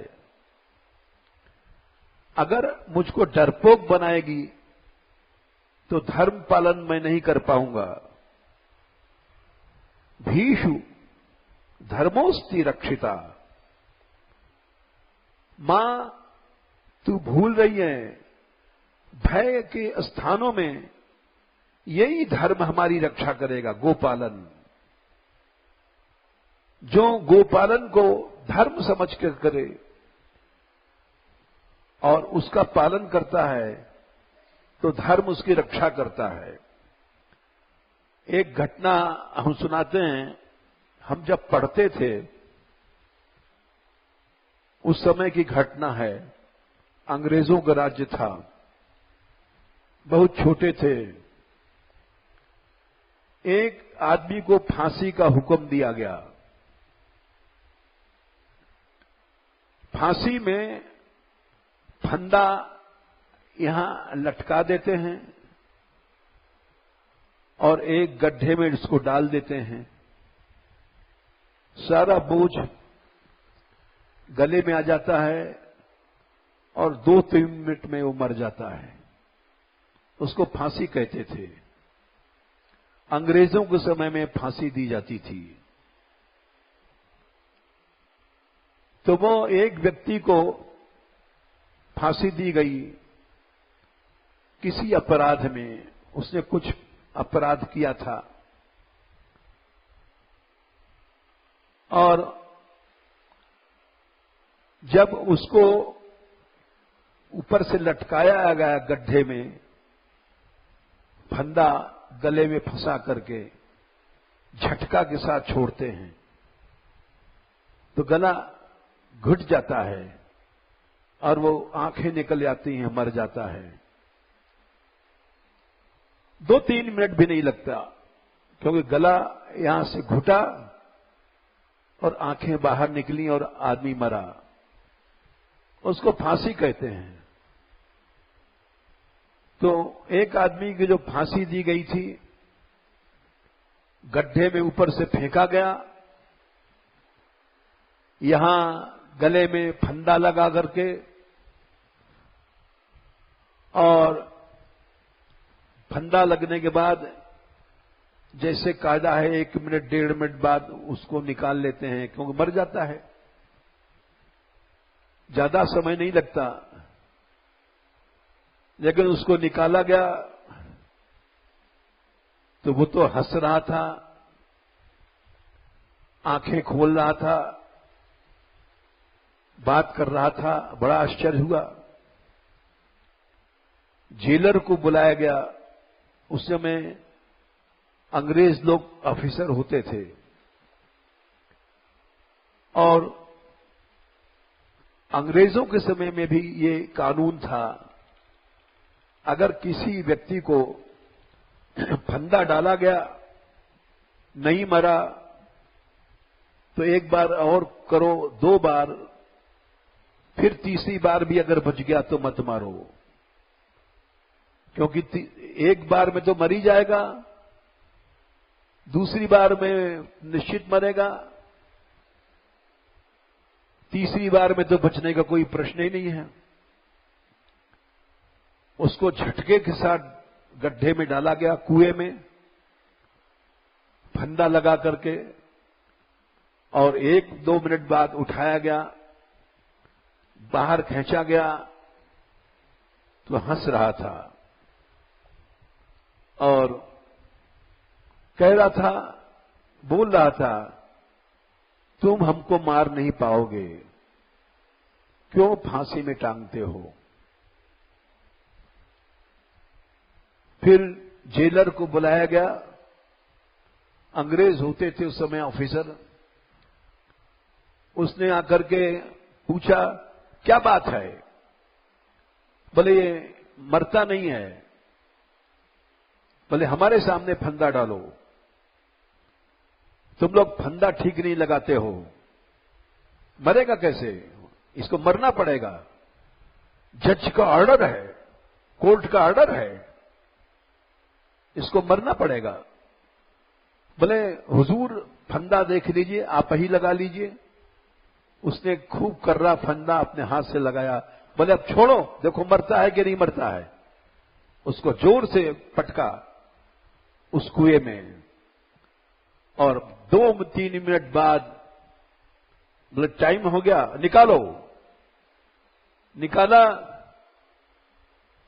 अगर मुझको डरपोक बनाएगी तो धर्म पालन मैं नहीं कर पाऊंगा। भीषु धर्मोस्ति रक्षिता। मां, तू भूल रही है, भय के स्थानों में यही धर्म हमारी रक्षा करेगा, गोपालन। जो गोपालन को धर्म समझ कर करे और उसका पालन करता है तो धर्म उसकी रक्षा करता है। एक घटना हम सुनाते हैं, हम जब पढ़ते थे उस समय की घटना है। अंग्रेजों का राज्य था, बहुत छोटे थे। एक आदमी को फांसी का हुक्म दिया गया। फांसी में फंदा यहां लटका देते हैं और एक गड्ढे में इसको डाल देते हैं। सारा बोझ गले में आ जाता है और 2-3 मिनट में वो मर जाता है। उसको फांसी कहते थे। अंग्रेजों के समय में फांसी दी जाती थी। तो वो एक व्यक्ति को फांसी दी गई किसी अपराध में। उसने कुछ अपराध किया था और जब उसको ऊपर से लटकाया गया गड्ढे में, फंदा गले में फंसा करके झटका के साथ छोड़ते हैं तो गला घुट जाता है और वो आंखें निकल जाती हैं, मर जाता है। 2-3 मिनट भी नहीं लगता क्योंकि गला यहां से घुटा और आंखें बाहर निकली और आदमी मरा। उसको फांसी कहते हैं। तो एक आदमी की जो फांसी दी गई थी, गड्ढे में ऊपर से फेंका गया। यहां गले में फंदा लगा करके और फंदा लगने के बाद जैसे कायदा है 1 मिनट 1.5 मिनट बाद उसको निकाल लेते हैं क्योंकि मर जाता है। ज्यादा समय नहीं लगता, लेकिन उसको निकाला गया तो वो तो हंस रहा था, आंखें खोल रहा था, बात कर रहा था। बड़ा आश्चर्य हुआ। जेलर को बुलाया गया। उस समय अंग्रेज लोग ऑफिसर होते थे और अंग्रेजों के समय में भी ये कानून था, अगर किसी व्यक्ति को फंदा डाला गया, नहीं मरा तो 1 बार और करो, 2 बार, फिर तीसरी बार भी अगर बच गया तो मत मारो, क्योंकि 1 बार में तो मर ही जाएगा, दूसरी बार में निश्चित मरेगा, तीसरी बार में तो बचने का कोई प्रश्न ही नहीं है। उसको झटके के साथ गड्ढे में डाला गया, कुएं में फंदा लगा करके, और 1-2 मिनट बाद उठाया गया, बाहर खींचा गया तो हंस रहा था और कह रहा था, बोल रहा था, तुम हमको मार नहीं पाओगे, क्यों फांसी में टांगते हो। फिर जेलर को बुलाया गया। अंग्रेज होते थे उस समय ऑफिसर। उसने आकर के पूछा, क्या बात है। बोले ये मरता नहीं है। बोले हमारे सामने फंदा डालो। तुम लोग फंदा ठीक नहीं लगाते हो, मरेगा कैसे, इसको मरना पड़ेगा, जज का ऑर्डर है, कोर्ट का ऑर्डर है, इसको मरना पड़ेगा। बोले हुजूर फंदा देख लीजिए, आप ही लगा लीजिए। उसने खूब कर्रा फंदा अपने हाथ से लगाया। बोले अब छोड़ो, देखो मरता है कि नहीं मरता है। उसको जोर से पटका उस कुएं में और 2-3 मिनट बाद बोले टाइम हो गया, निकालो। निकाला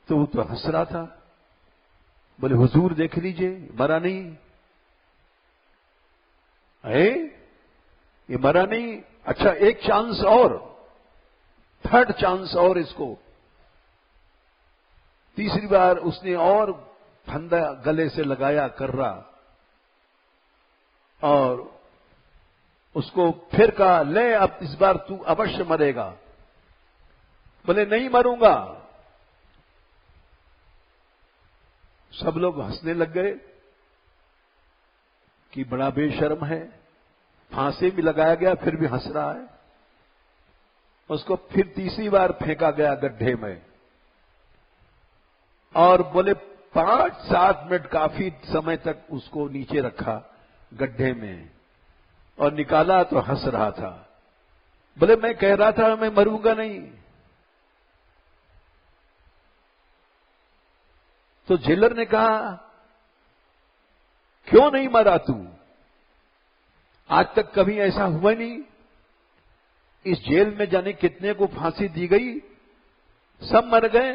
तो वो तो हंस रहा था। बोले हुजूर देख लीजिए, मरा नहीं है, ये मरा नहीं। अच्छा एक चांस और, थर्ड चांस और इसको। तीसरी बार उसने और फंदा गले से लगाया कर्रा, और उसको फिर कहा, ले अब इस बार तू अवश्य मरेगा। बोले नहीं मरूंगा। सब लोग हंसने लग गए कि बड़ा बेशर्म है, फांसी भी लगाया गया फिर भी हंस रहा है। उसको फिर तीसरी बार फेंका गया गड्ढे में, और बोले 5-7 मिनट काफी समय तक उसको नीचे रखा गड्ढे में, और निकाला तो हंस रहा था। बोले मैं कह रहा था मैं मरूंगा नहीं। तो जेलर ने कहा, क्यों नहीं मरा तू? आज तक कभी ऐसा हुआ नहीं। इस जेल में जाने कितने को फांसी दी गई, सब मर गए,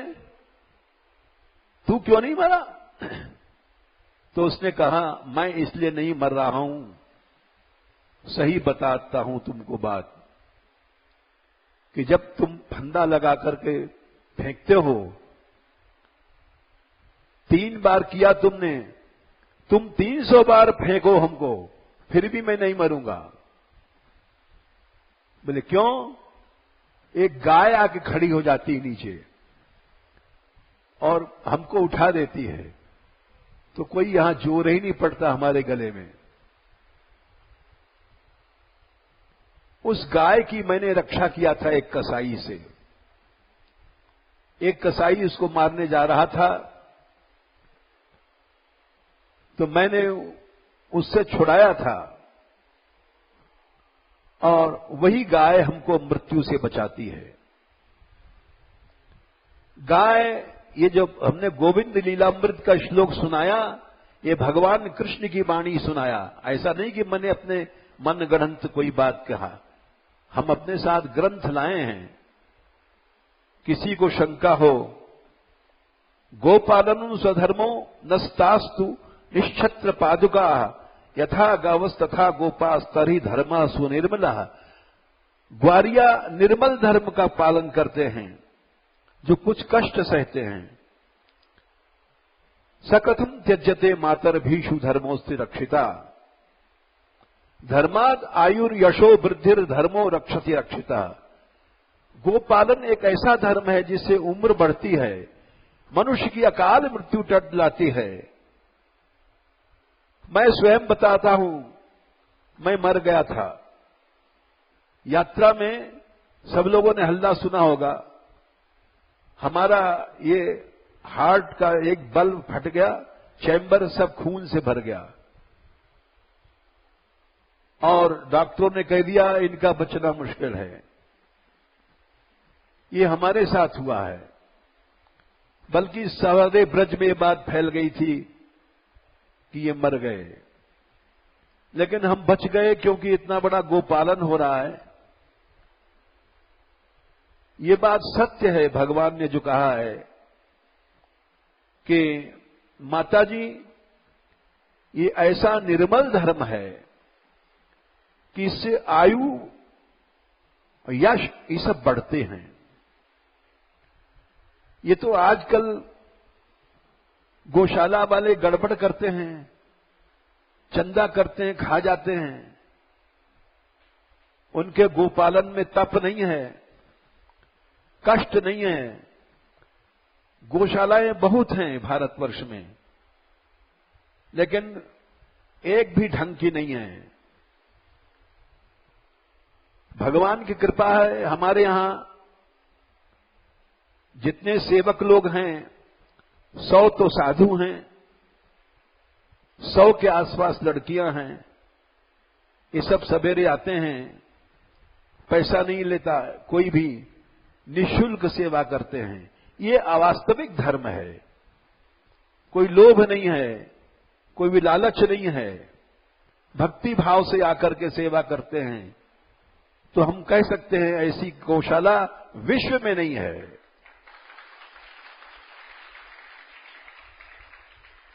तू क्यों नहीं मरा? तो उसने कहा, मैं इसलिए नहीं मर रहा हूं, सही बताता हूं तुमको बात, कि जब तुम फंदा लगा करके फेंकते हो, 3 बार किया तुमने, तुम 300 बार फेंको हमको, फिर भी मैं नहीं मरूंगा। बोले क्यों? एक गाय आके खड़ी हो जाती है नीचे और हमको उठा देती है, तो कोई यहां जोर ही नहीं पड़ता हमारे गले में। उस गाय की मैंने रक्षा किया था एक कसाई से। एक कसाई उसको मारने जा रहा था, तो मैंने उससे छुड़ाया था, और वही गाय हमको मृत्यु से बचाती है। गाय, ये जो हमने गोविंद लीलामृत का श्लोक सुनाया, ये भगवान कृष्ण की वाणी सुनाया। ऐसा नहीं कि मैंने अपने मन गढ़ंत कोई बात कहा, हम अपने साथ ग्रंथ लाए हैं। किसी को शंका हो, गोपालनु स्वधर्मो नस्तास्तु निश्छत्र पादुका यथा गावस तथा गोपास तरी धर्मा सुनिर्मला। ग्वारिया निर्मल धर्म का पालन करते हैं, जो कुछ कष्ट सहते हैं। सकथम त्यज्यते मातर भीषु धर्मोस्ति रक्षिता। धर्माद आयुर यशो वृद्धिर धर्मो रक्षति रक्षिता। गोपालन एक ऐसा धर्म है जिससे उम्र बढ़ती है, मनुष्य की अकाल मृत्यु टट लाती है। मैं स्वयं बताता हूं, मैं मर गया था यात्रा में, सब लोगों ने हल्ला सुना होगा। हमारा ये हार्ट का एक बल्ब फट गया, चैम्बर सब खून से भर गया, और डॉक्टरों ने कह दिया इनका बचना मुश्किल है। ये हमारे साथ हुआ है, बल्कि सारे ब्रज में ये बात फैल गई थी कि ये मर गए, लेकिन हम बच गए क्योंकि इतना बड़ा गोपालन हो रहा है। ये बात सत्य है, भगवान ने जो कहा है कि माताजी ये ऐसा निर्मल धर्म है कि इससे आयु यश ये सब बढ़ते हैं। ये तो आजकल गौशाला वाले गड़बड़ करते हैं, चंदा करते हैं, खा जाते हैं। उनके गोपालन में तप नहीं है, कष्ट नहीं है। गौशालाएं बहुत हैं भारतवर्ष में, लेकिन एक भी ढंग की नहीं है। भगवान की कृपा है, हमारे यहां जितने सेवक लोग हैं 100 तो साधु हैं, 100 के आसपास लड़कियां हैं। ये सब सवेरे आते हैं, पैसा नहीं लेता कोई भी, निःशुल्क सेवा करते हैं। ये अवास्तविक धर्म है, कोई लोभ नहीं है, कोई भी लालच नहीं है, भक्ति भाव से आकर के सेवा करते हैं। तो हम कह सकते हैं ऐसी गौशाला विश्व में नहीं है।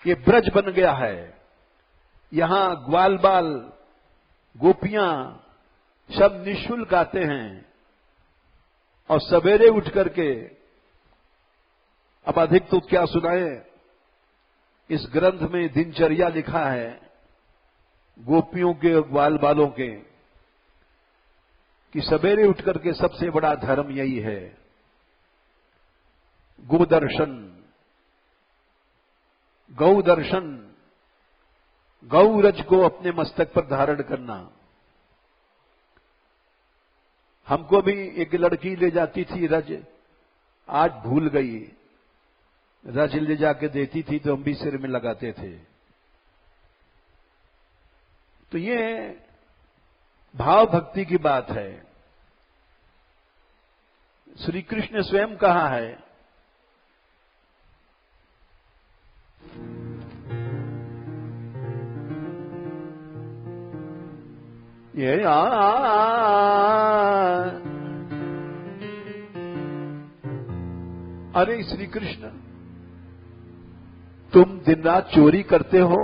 ये ब्रज बन गया है। यहां ग्वाल बाल गोपियां सब निःशुल्क आते हैं और सवेरे उठ करके, अब अधिक तो क्या सुनाए, इस ग्रंथ में दिनचर्या लिखा है गोपियों के और ग्वाल बालों के, कि सवेरे उठ करके सबसे बड़ा धर्म यही है गोदर्शन, गौ दर्शन, गौरज को अपने मस्तक पर धारण करना। हमको भी एक लड़की ले जाती थी रज, आज भूल गई, रज ले जाके देती थी तो हम भी सिर में लगाते थे। तो ये भाव भक्ति की बात है। श्री कृष्ण ने स्वयं कहा है, ये अरे श्री कृष्ण, तुम दिन रात चोरी करते हो,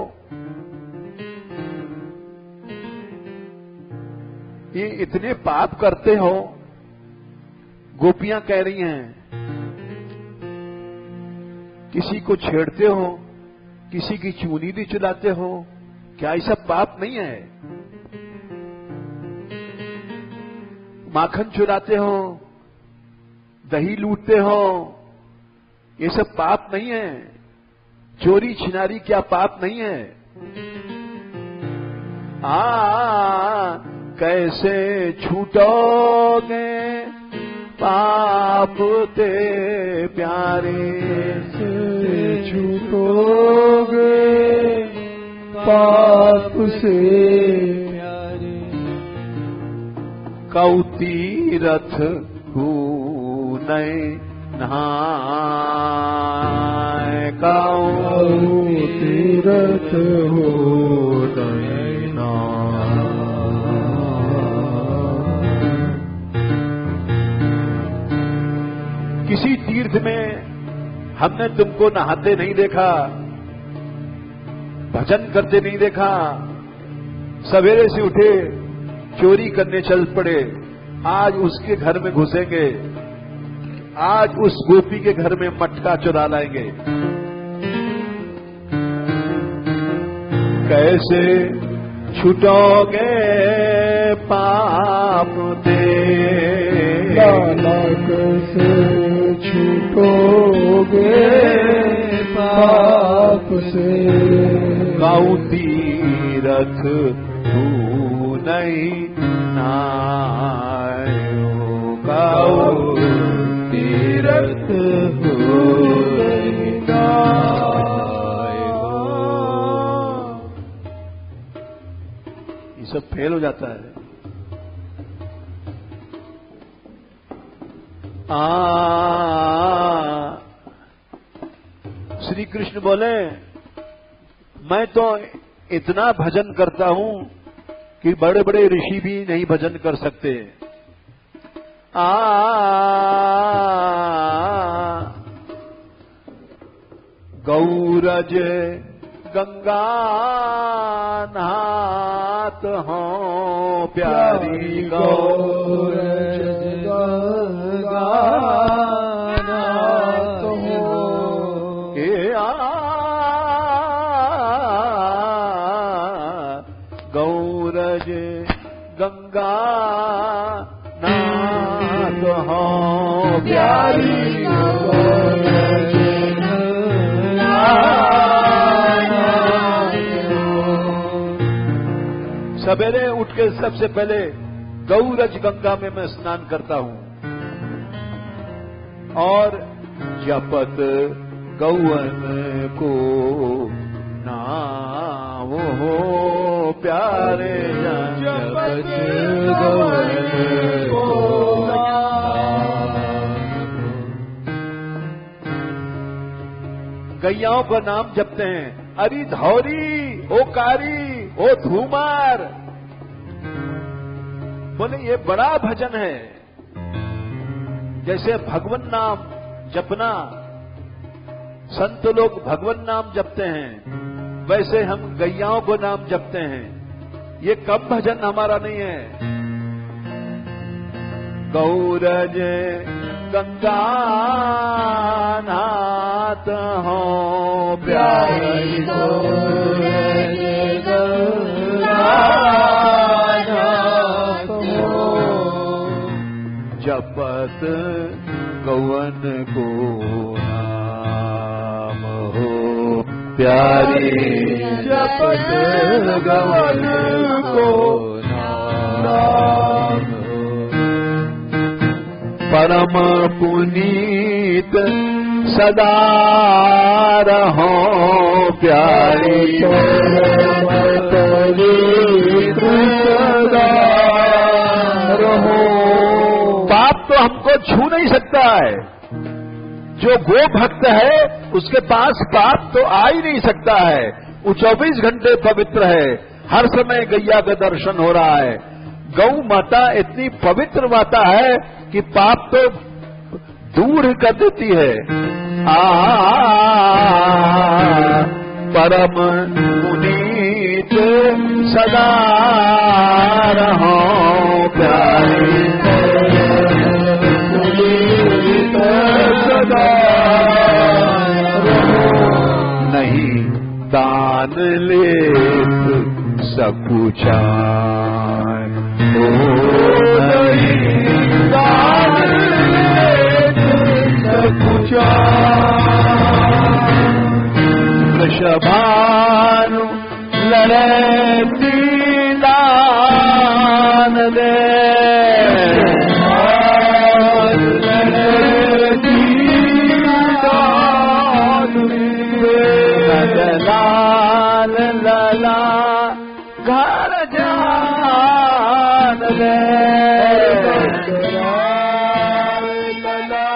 ये इतने पाप करते हो। गोपियां कह रही हैं, किसी को छेड़ते हो, किसी की चूनी भी चुलाते हो, क्या ये सब पाप नहीं है? माखन चुराते हो, दही लूटते हो, ये सब पाप नहीं है? चोरी छिनारी क्या पाप नहीं है? कैसे छूटोगे पाप ते प्यारे, से छूटोगे पाप से प्यारे। कौ तीरथ हूँ नए नहाए, कौ तीरथ हो नए नहाए। किसी तीर्थ में हमने तुमको नहाते नहीं देखा, भजन करते नहीं देखा, सवेरे से उठे चोरी करने चल पड़े, आज उसके घर में घुसेंगे, आज उस गोपी के घर में मटका चुरा लाएंगे। कैसे छूटोगे पाप दे, कैसे छूटोगे पाप से। गौ तीरथ तू नहीं नायो, गौ तीरथ हो नहीं नायो। ये सब फेल हो जाता है। श्री कृष्ण बोले, मैं तो इतना भजन करता हूं कि बड़े बड़े ऋषि भी नहीं भजन कर सकते। गौरज गंगा नहात हो प्यारी, गौरज गंगा नहात हो। गौरज गंगा नाथ हो प्यारी, गौरज सवेरे उठ के सबसे पहले गौरज गंगा में मैं स्नान करता हूं और जपत गौवन को नाम हो प्यारे, जपत गौवन को गैयाओं का नाम जपते हैं, अरी धौरी, ओ कारी, ओ धूमार। बोले ये बड़ा भजन है। जैसे भगवन नाम जपना संत लोग भगवान नाम जपते हैं, वैसे हम गैयाओं को नाम जपते हैं। ये कम भजन हमारा नहीं है। गौरज गंगा नाथ हो प्यारी गौरज गंगा नाथ हो, जपत गौवन को नाम हो प्यारी, जपत गौवन को नाम। परम पुनीत सदा रहो प्यारी, सदा रहो। पाप तो हमको छू नहीं सकता है। जो गो भक्त है उसके पास पाप तो आ ही नहीं सकता है। वो 24 घंटे पवित्र है, हर समय गैया का दर्शन हो रहा है। गौ माता इतनी पवित्र माता है कि पाप तो दूर कर देती है। परम पुनीत सदा रहो प्यारी, पुनीत सदा रहो। नहीं दान ले सकुचा, वृषभानु लड़ती दान दे, लाल लला घर जान दे, लला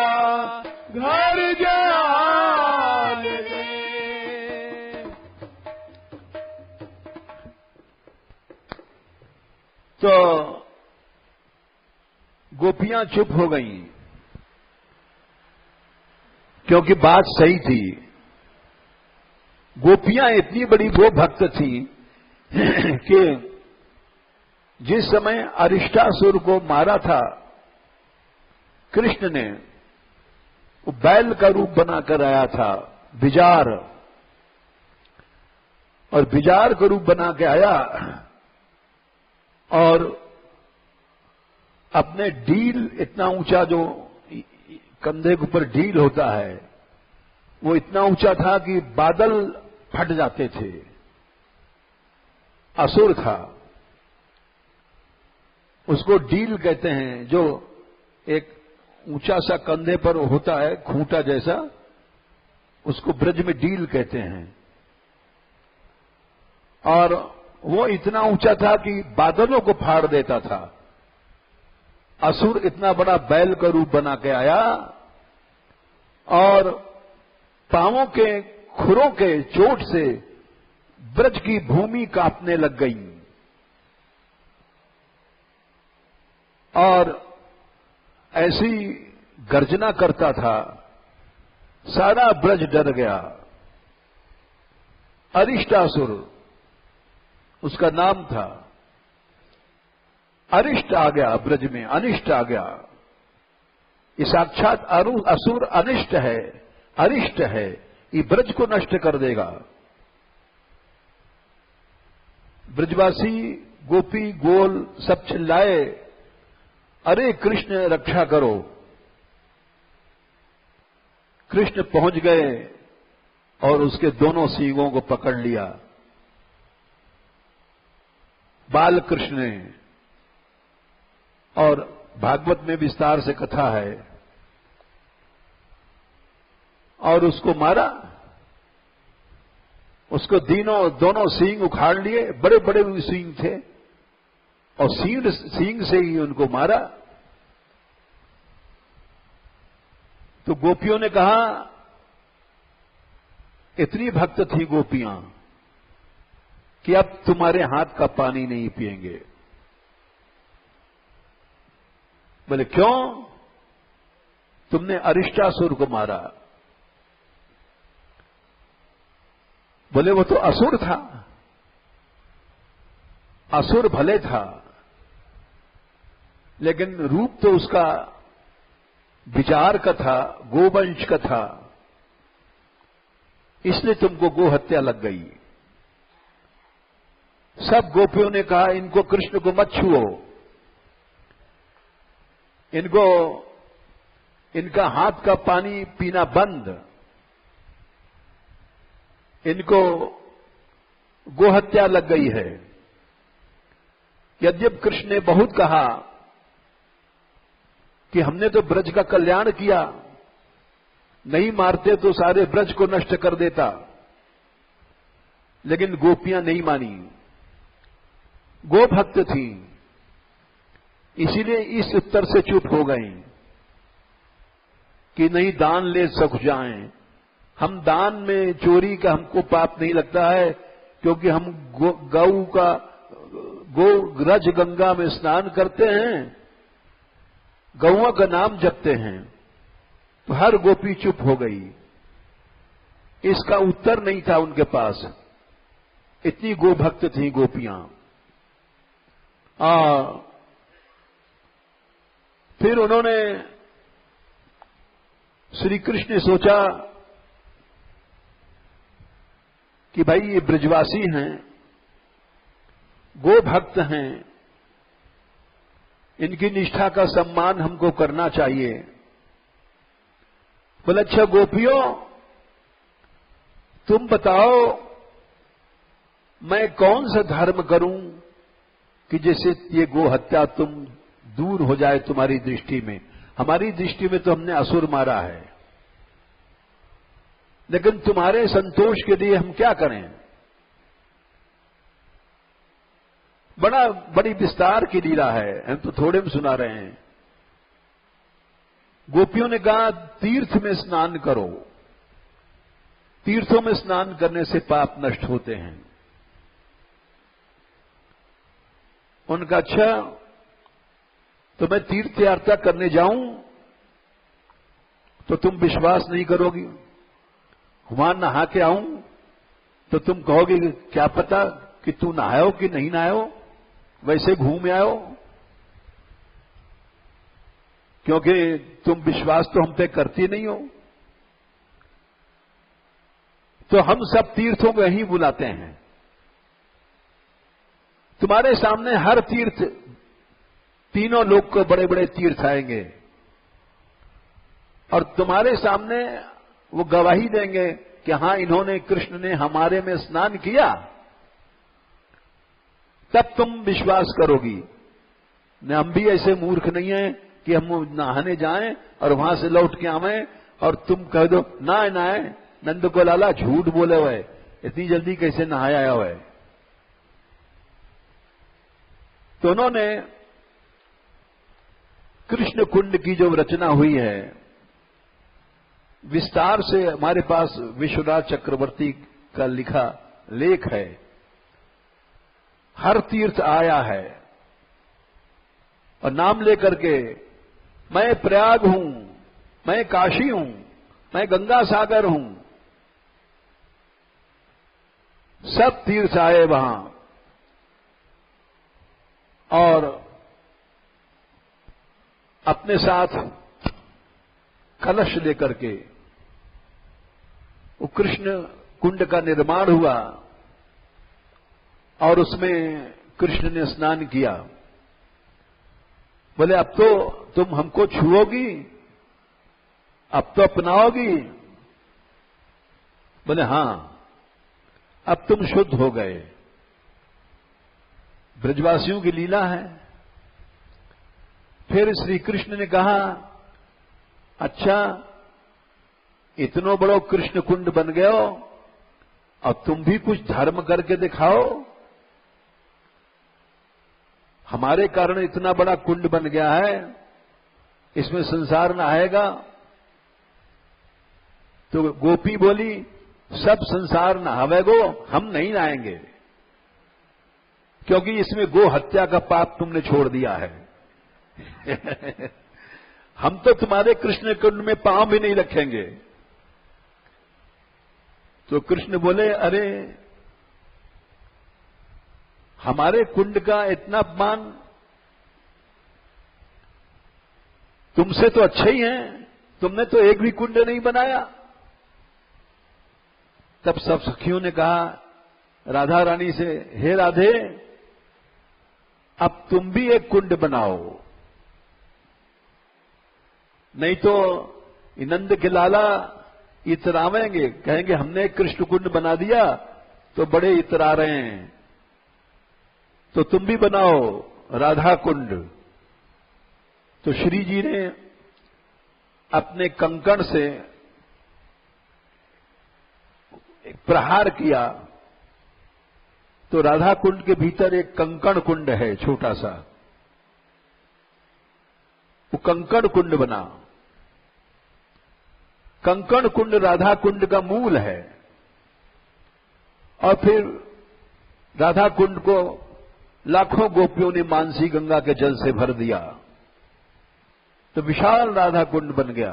घर जान दे। तो गोपियां चुप हो गईं, क्योंकि बात सही थी। गोपियां इतनी बड़ी वो भक्त थी कि जिस समय अरिष्टासुर को मारा था कृष्ण ने, वो बैल का रूप बनाकर आया था, बिजार, और बिजार का रूप बना के आया और अपने डील, इतना ऊंचा जो कंधे के ऊपर डील होता है, वो इतना ऊंचा था कि बादल फट जाते थे। असुर था, उसको डील कहते हैं, जो एक ऊंचा सा कंधे पर होता है, खूंटा जैसा, उसको ब्रज में डील कहते हैं। और वो इतना ऊंचा था कि बादलों को फाड़ देता था। असुर इतना बड़ा बैल का रूप बना के आया और पांवों के खुरों के चोट से ब्रज की भूमि कांपने लग गई और ऐसी गर्जना करता था, सारा ब्रज डर गया। अरिष्टासुर उसका नाम था। अरिष्ट आ गया ब्रज में, अनिष्ट आ गया। ये साक्षात असुर अनिष्ट है, अरिष्ट है, ये ब्रज को नष्ट कर देगा। ब्रजवासी गोपी गोल सब चिल्लाए, अरे कृष्ण रक्षा करो। कृष्ण पहुंच गए और उसके दोनों सींगों को पकड़ लिया। बाल कृष्ण ने, और भागवत में विस्तार से कथा है, और उसको मारा। उसको दोनों सींग उखाड़ लिए, बड़े बड़े सींग थे, और सींग से ही उनको मारा। तो गोपियों ने कहा, इतनी भक्त थी गोपियां कि अब तुम्हारे हाथ का पानी नहीं पिएंगे। बोले क्यों? तुमने अरिष्टासुर को मारा। बोले वो तो असुर था, असुर भले था, लेकिन रूप तो उसका विचार का था, गोवंश का था, इसलिए तुमको गो हत्या लग गई। सब गोपियों ने कहा इनको, कृष्ण को मत छुओ, इनको, इनका हाथ का पानी पीना बंद, इनको गोहत्या लग गई है। यद्यप कृष्ण ने बहुत कहा कि हमने तो ब्रज का कल्याण किया, नहीं मारते तो सारे ब्रज को नष्ट कर देता, लेकिन गोपियां नहीं मानी, गो भक्त थी, इसीलिए इस उत्तर से चुप हो गई कि नहीं दान ले सक जाएं। हम दान में चोरी का हमको पाप नहीं लगता है, क्योंकि हम गौ का रज गंगा में स्नान करते हैं, गौओं का नाम जपते हैं। तो हर गोपी चुप हो गई, इसका उत्तर नहीं था उनके पास, इतनी गोभक्त थी गोपियां। फिर उन्होंने, श्री कृष्ण ने सोचा कि भाई ये ब्रजवासी हैं, गोभक्त हैं, इनकी निष्ठा का सम्मान हमको करना चाहिए। बोले अच्छा गोपियों, तुम बताओ मैं कौन सा धर्म करूं कि जैसे ये गो हत्या तुम दूर हो जाए तुम्हारी दृष्टि में। हमारी दृष्टि में तो हमने असुर मारा है, लेकिन तुम्हारे संतोष के लिए हम क्या करें। बड़ी विस्तार की लीला है, हम तो थोड़े में सुना रहे हैं। गोपियों ने कहा तीर्थ में स्नान करो, तीर्थों में स्नान करने से पाप नष्ट होते हैं। उनका अच्छा तो मैं तीर्थ यात्रा करने जाऊं तो तुम विश्वास नहीं करोगी, वहां नहा के आऊं तो तुम कहोगे क्या पता कि तू नहायो कि नहीं नहायो, वैसे घूम आयो, क्योंकि तुम विश्वास तो हम पे करती नहीं हो। तो हम सब तीर्थों में ही बुलाते हैं। तुम्हारे सामने हर तीर्थ, तीनों लोग को बड़े बड़े तीर्थ आएंगे और तुम्हारे सामने वो गवाही देंगे कि हां इन्होंने, कृष्ण ने हमारे में स्नान किया, तब तुम विश्वास करोगी। हम भी ऐसे मूर्ख नहीं है कि हम नहाने जाएं और वहां से लौट के आवें और तुम कह दो ना नहाए, नंद को लाला झूठ बोले हुए, इतनी जल्दी कैसे नहाया आया हुआ। तो उन्होंने कृष्ण कुंड की जो रचना हुई है, विस्तार से हमारे पास विश्वनाथ चक्रवर्ती का लिखा लेख है, हर तीर्थ आया है और नाम लेकर के मैं प्रयाग हूं, मैं काशी हूं, मैं गंगा सागर हूं, सब तीर्थ आए वहां और अपने साथ कलश लेकर के वो कृष्ण कुंड का निर्माण हुआ और उसमें कृष्ण ने स्नान किया। बोले अब तो तुम हमको छुओगी, अब तो अपनाओगी। बोले हां, अब तुम शुद्ध हो गए। ब्रजवासियों की लीला है। फिर श्री कृष्ण ने कहा अच्छा इतनो बड़ो कृष्ण कुंड बन गए हो, अब तुम भी कुछ धर्म करके दिखाओ। हमारे कारण इतना बड़ा कुंड बन गया है, इसमें संसार नहाएगा। तो गोपी बोली सब संसार नहावेगो, हम नहीं नहाएंगे, क्योंकि इसमें गो हत्या का पाप तुमने छोड़ दिया है। हम तो तुम्हारे कृष्ण कुंड में पांव भी नहीं रखेंगे। तो कृष्ण बोले, अरे हमारे कुंड का इतना अपमान, तुमसे तो अच्छे ही हैं, तुमने तो एक भी कुंड नहीं बनाया। तब सब सखियों ने कहा राधा रानी से, हे राधे, अब तुम भी एक कुंड बनाओ, नहीं तो नंद के लाला इतरावेंगे, कहेंगे हमने एक कृष्ण कुंड बना दिया तो बड़े इतरा रहे हैं, तो तुम भी बनाओ राधा कुंड। तो श्री जी ने अपने कंकण से एक प्रहार किया, तो राधा कुंड के भीतर एक कंकण कुंड है छोटा सा, वो कंकण कुंड बना। कंकण कुंड राधा कुंड का मूल है। और फिर राधा कुंड को लाखों गोपियों ने मानसी गंगा के जल से भर दिया, तो विशाल राधा कुंड बन गया।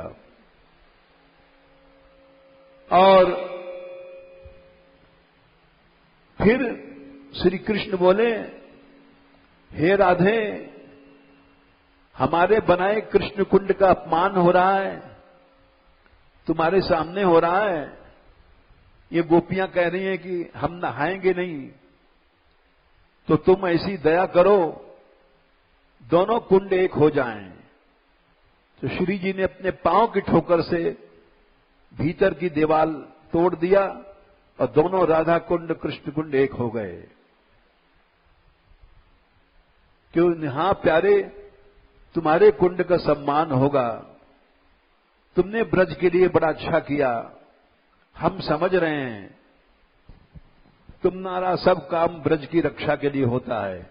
और फिर श्री कृष्ण बोले, हे राधे, हमारे बनाए कृष्ण कुंड का अपमान हो रहा है, तुम्हारे सामने हो रहा है। ये गोपियां कह रही हैं कि हम नहाएंगे नहीं, तो तुम ऐसी दया करो दोनों कुंड एक हो जाएं। तो श्री जी ने अपने पांव की ठोकर से भीतर की दीवार तोड़ दिया और दोनों राधा कुंड कृष्ण कुंड एक हो गए। क्यों? हाँ प्यारे, तुम्हारे कुंड का सम्मान होगा, तुमने ब्रज के लिए बड़ा अच्छा किया, हम समझ रहे हैं, तुम्हारा सब काम ब्रज की रक्षा के लिए होता है।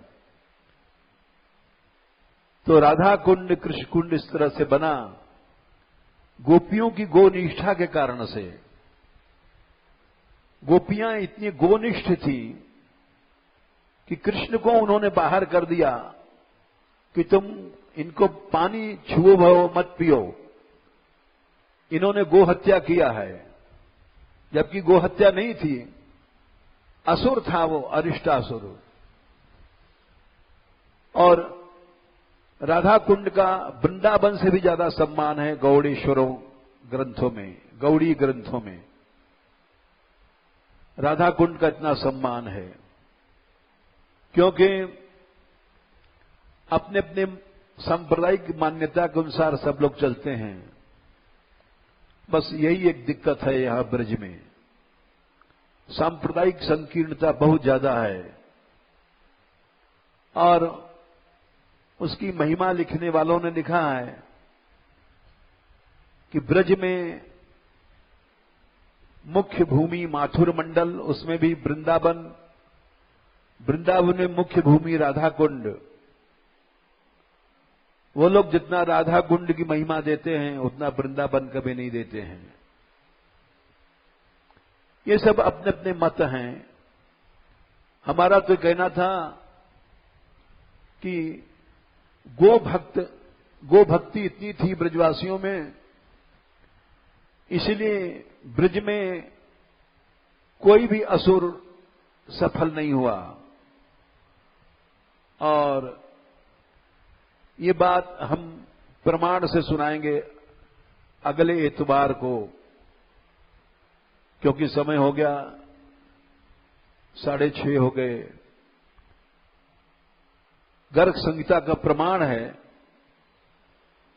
तो राधा कुंड कृष्ण कुंड इस तरह से बना, गोपियों की गोनिष्ठा के कारण से। गोपियां इतनी गोनिष्ठ थी कि कृष्ण को उन्होंने बाहर कर दिया कि तुम इनको पानी छुओ भो मत पियो, इन्होंने गोहत्या किया है। जबकि गोहत्या नहीं थी, असुर था वो, अरिष्टासुर। और राधा कुंड का वृंदावन से भी ज्यादा सम्मान है गौड़ेश्वरों ग्रंथों में, गौड़ी ग्रंथों में राधा कुंड का इतना सम्मान है, क्योंकि अपने अपने सांप्रदायिक मान्यता के अनुसार सब लोग चलते हैं। बस यही एक दिक्कत है यहां ब्रज में, सांप्रदायिक संकीर्णता बहुत ज्यादा है। और उसकी महिमा लिखने वालों ने लिखा है कि ब्रज में मुख्य भूमि माथुर मंडल, उसमें भी वृंदावन, वृंदावन में मुख्य भूमि राधा कुंड। वो लोग जितना राधा कुंड की महिमा देते हैं उतना वृंदावन कभी नहीं देते हैं। ये सब अपने अपने मत हैं। हमारा तो कहना था कि गोभक्ति इतनी थी ब्रजवासियों में, इसलिए ब्रज में कोई भी असुर सफल नहीं हुआ। और ये बात हम प्रमाण से सुनाएंगे अगले इतवार को, क्योंकि समय हो गया, 6:30 हो गए। गर्ग संहिता का प्रमाण है,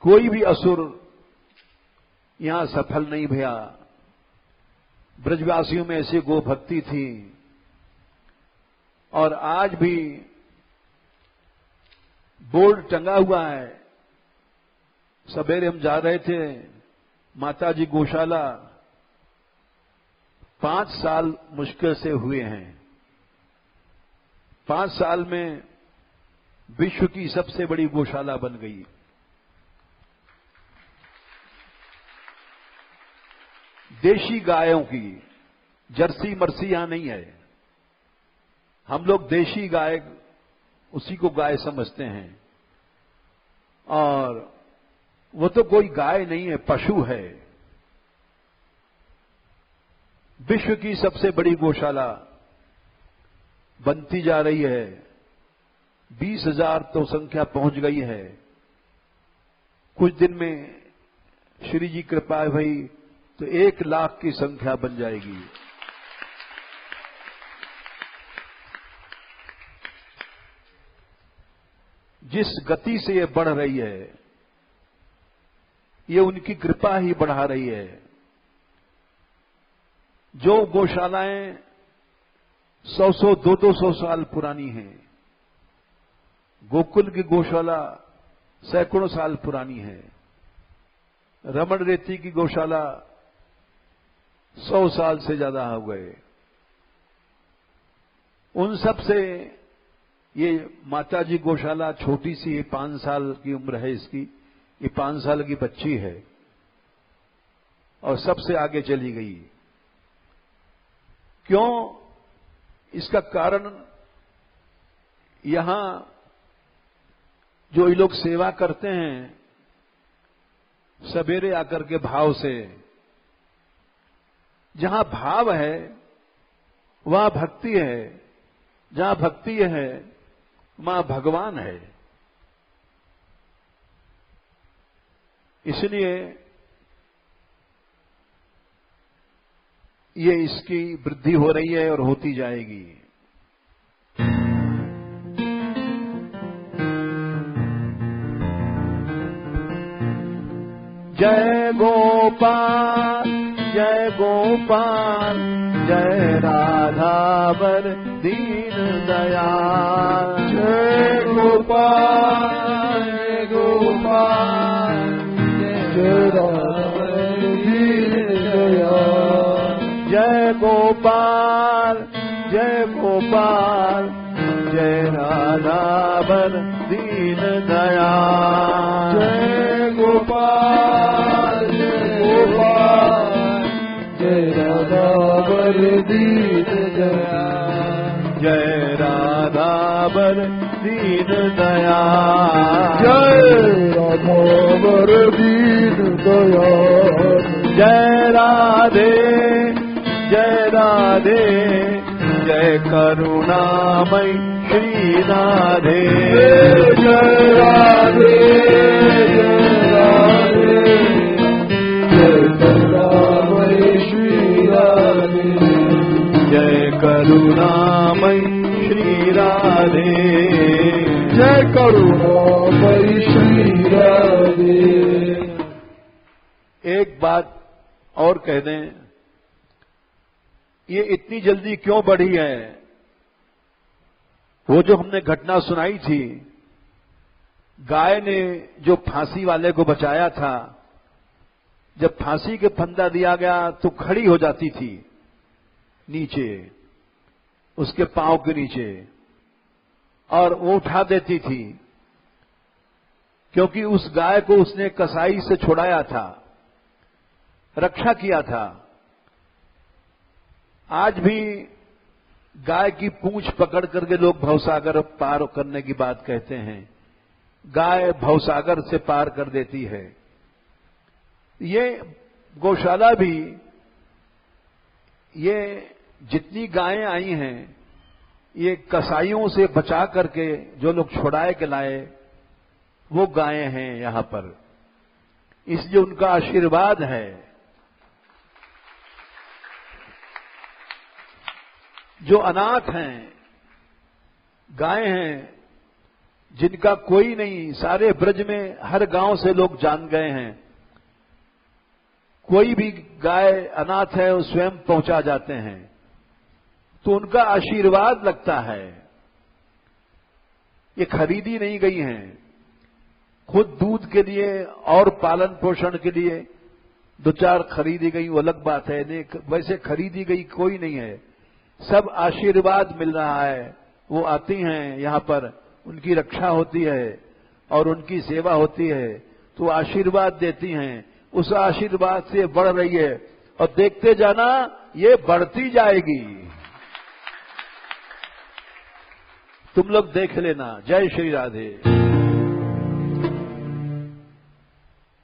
कोई भी असुर यहां सफल नहीं भया। ब्रजवासियों में ऐसी गोभक्ति थी। और आज भी बोर्ड टंगा हुआ है। सवेरे हम जा रहे थे माताजी गौशाला, 5 साल मुश्किल से हुए हैं। 5 साल में विश्व की सबसे बड़ी गौशाला बन गई। देशी गायों की, जर्सी मर्सी यहां नहीं है। हम लोग देशी गाय, उसी को गाय समझते हैं। और वो तो कोई गाय नहीं है, पशु है। विश्व की सबसे बड़ी गौशाला बनती जा रही है। 20,000 तो संख्या पहुंच गई है। कुछ दिन में श्री जी कृपा भई तो 1 लाख की संख्या बन जाएगी। जिस गति से ये बढ़ रही है, ये उनकी कृपा ही बढ़ा रही है। जो गौशालाएं 100-100, 200 साल पुरानी हैं, गोकुल की गौशाला सैकड़ों साल पुरानी है, रमण रेती की गौशाला 100 साल से ज्यादा हो गए। उन सब से ये माताजी गौशाला छोटी सी है, 5 साल की उम्र है इसकी, ये 5 साल की बच्ची है और सबसे आगे चली गई। क्यों? इसका कारण यहां जो ये लोग सेवा करते हैं सवेरे आकर के भाव से, जहां भाव है वहां भक्ति है, जहां भक्ति है वहां भगवान है। इसलिए ये इसकी वृद्धि हो रही है और होती जाएगी। जय गोपाल जय गोपाल, जय राधावर दीन दयाल। जय गोपाल जय गोपाल, जय राधावर दीन दयाल। जय गोपाल जय गोपाल, जय राधावर दीन दयाल। जय गोपाल जय गोपाल, जय राधावर दीन दयाल। जय राधावर दीन दयाल। जय राधावर दीन दयाल। जय राधे जय राधे, जय करुणामय श्री राधे। जय राधे जय राधे, जय करुणामय श्री राधे। जय करुणामय श्री राधे। जय करुणामय श्री राधे। एक बात और कह दें, ये इतनी जल्दी क्यों बढ़ी है? वो जो हमने घटना सुनाई थी, गाय ने जो फांसी वाले को बचाया था, जब फांसी के फंदा दिया गया तो खड़ी हो जाती थी नीचे, उसके पांव के नीचे, और वो उठा देती थी, क्योंकि उस गाय को उसने कसाई से छुड़ाया था, रक्षा किया था। आज भी गाय की पूंछ पकड़ करके लोग भवसागर पार करने की बात कहते हैं। गाय भवसागर से पार कर देती है। ये गौशाला भी, ये जितनी गायें आई हैं, ये कसाईयों से बचा करके जो लोग छुड़ाए के लाए, वो गायें हैं यहां पर। इसलिए उनका आशीर्वाद है। जो अनाथ हैं, गायें हैं, जिनका कोई नहीं, सारे ब्रज में हर गांव से लोग जान गए हैं, कोई भी गाय अनाथ है वो स्वयं पहुंचा जाते हैं, तो उनका आशीर्वाद लगता है। ये खरीदी नहीं गई हैं, खुद दूध के लिए और पालन पोषण के लिए 2-4 खरीदी गई, वो अलग बात है। नहीं, वैसे खरीदी गई कोई नहीं है, सब आशीर्वाद मिल रहा है। वो आती हैं यहां पर, उनकी रक्षा होती है और उनकी सेवा होती है, तो आशीर्वाद देती हैं। उस आशीर्वाद से बढ़ रही है और देखते जाना, ये बढ़ती जाएगी। तुम लोग देख लेना। जय श्री राधे।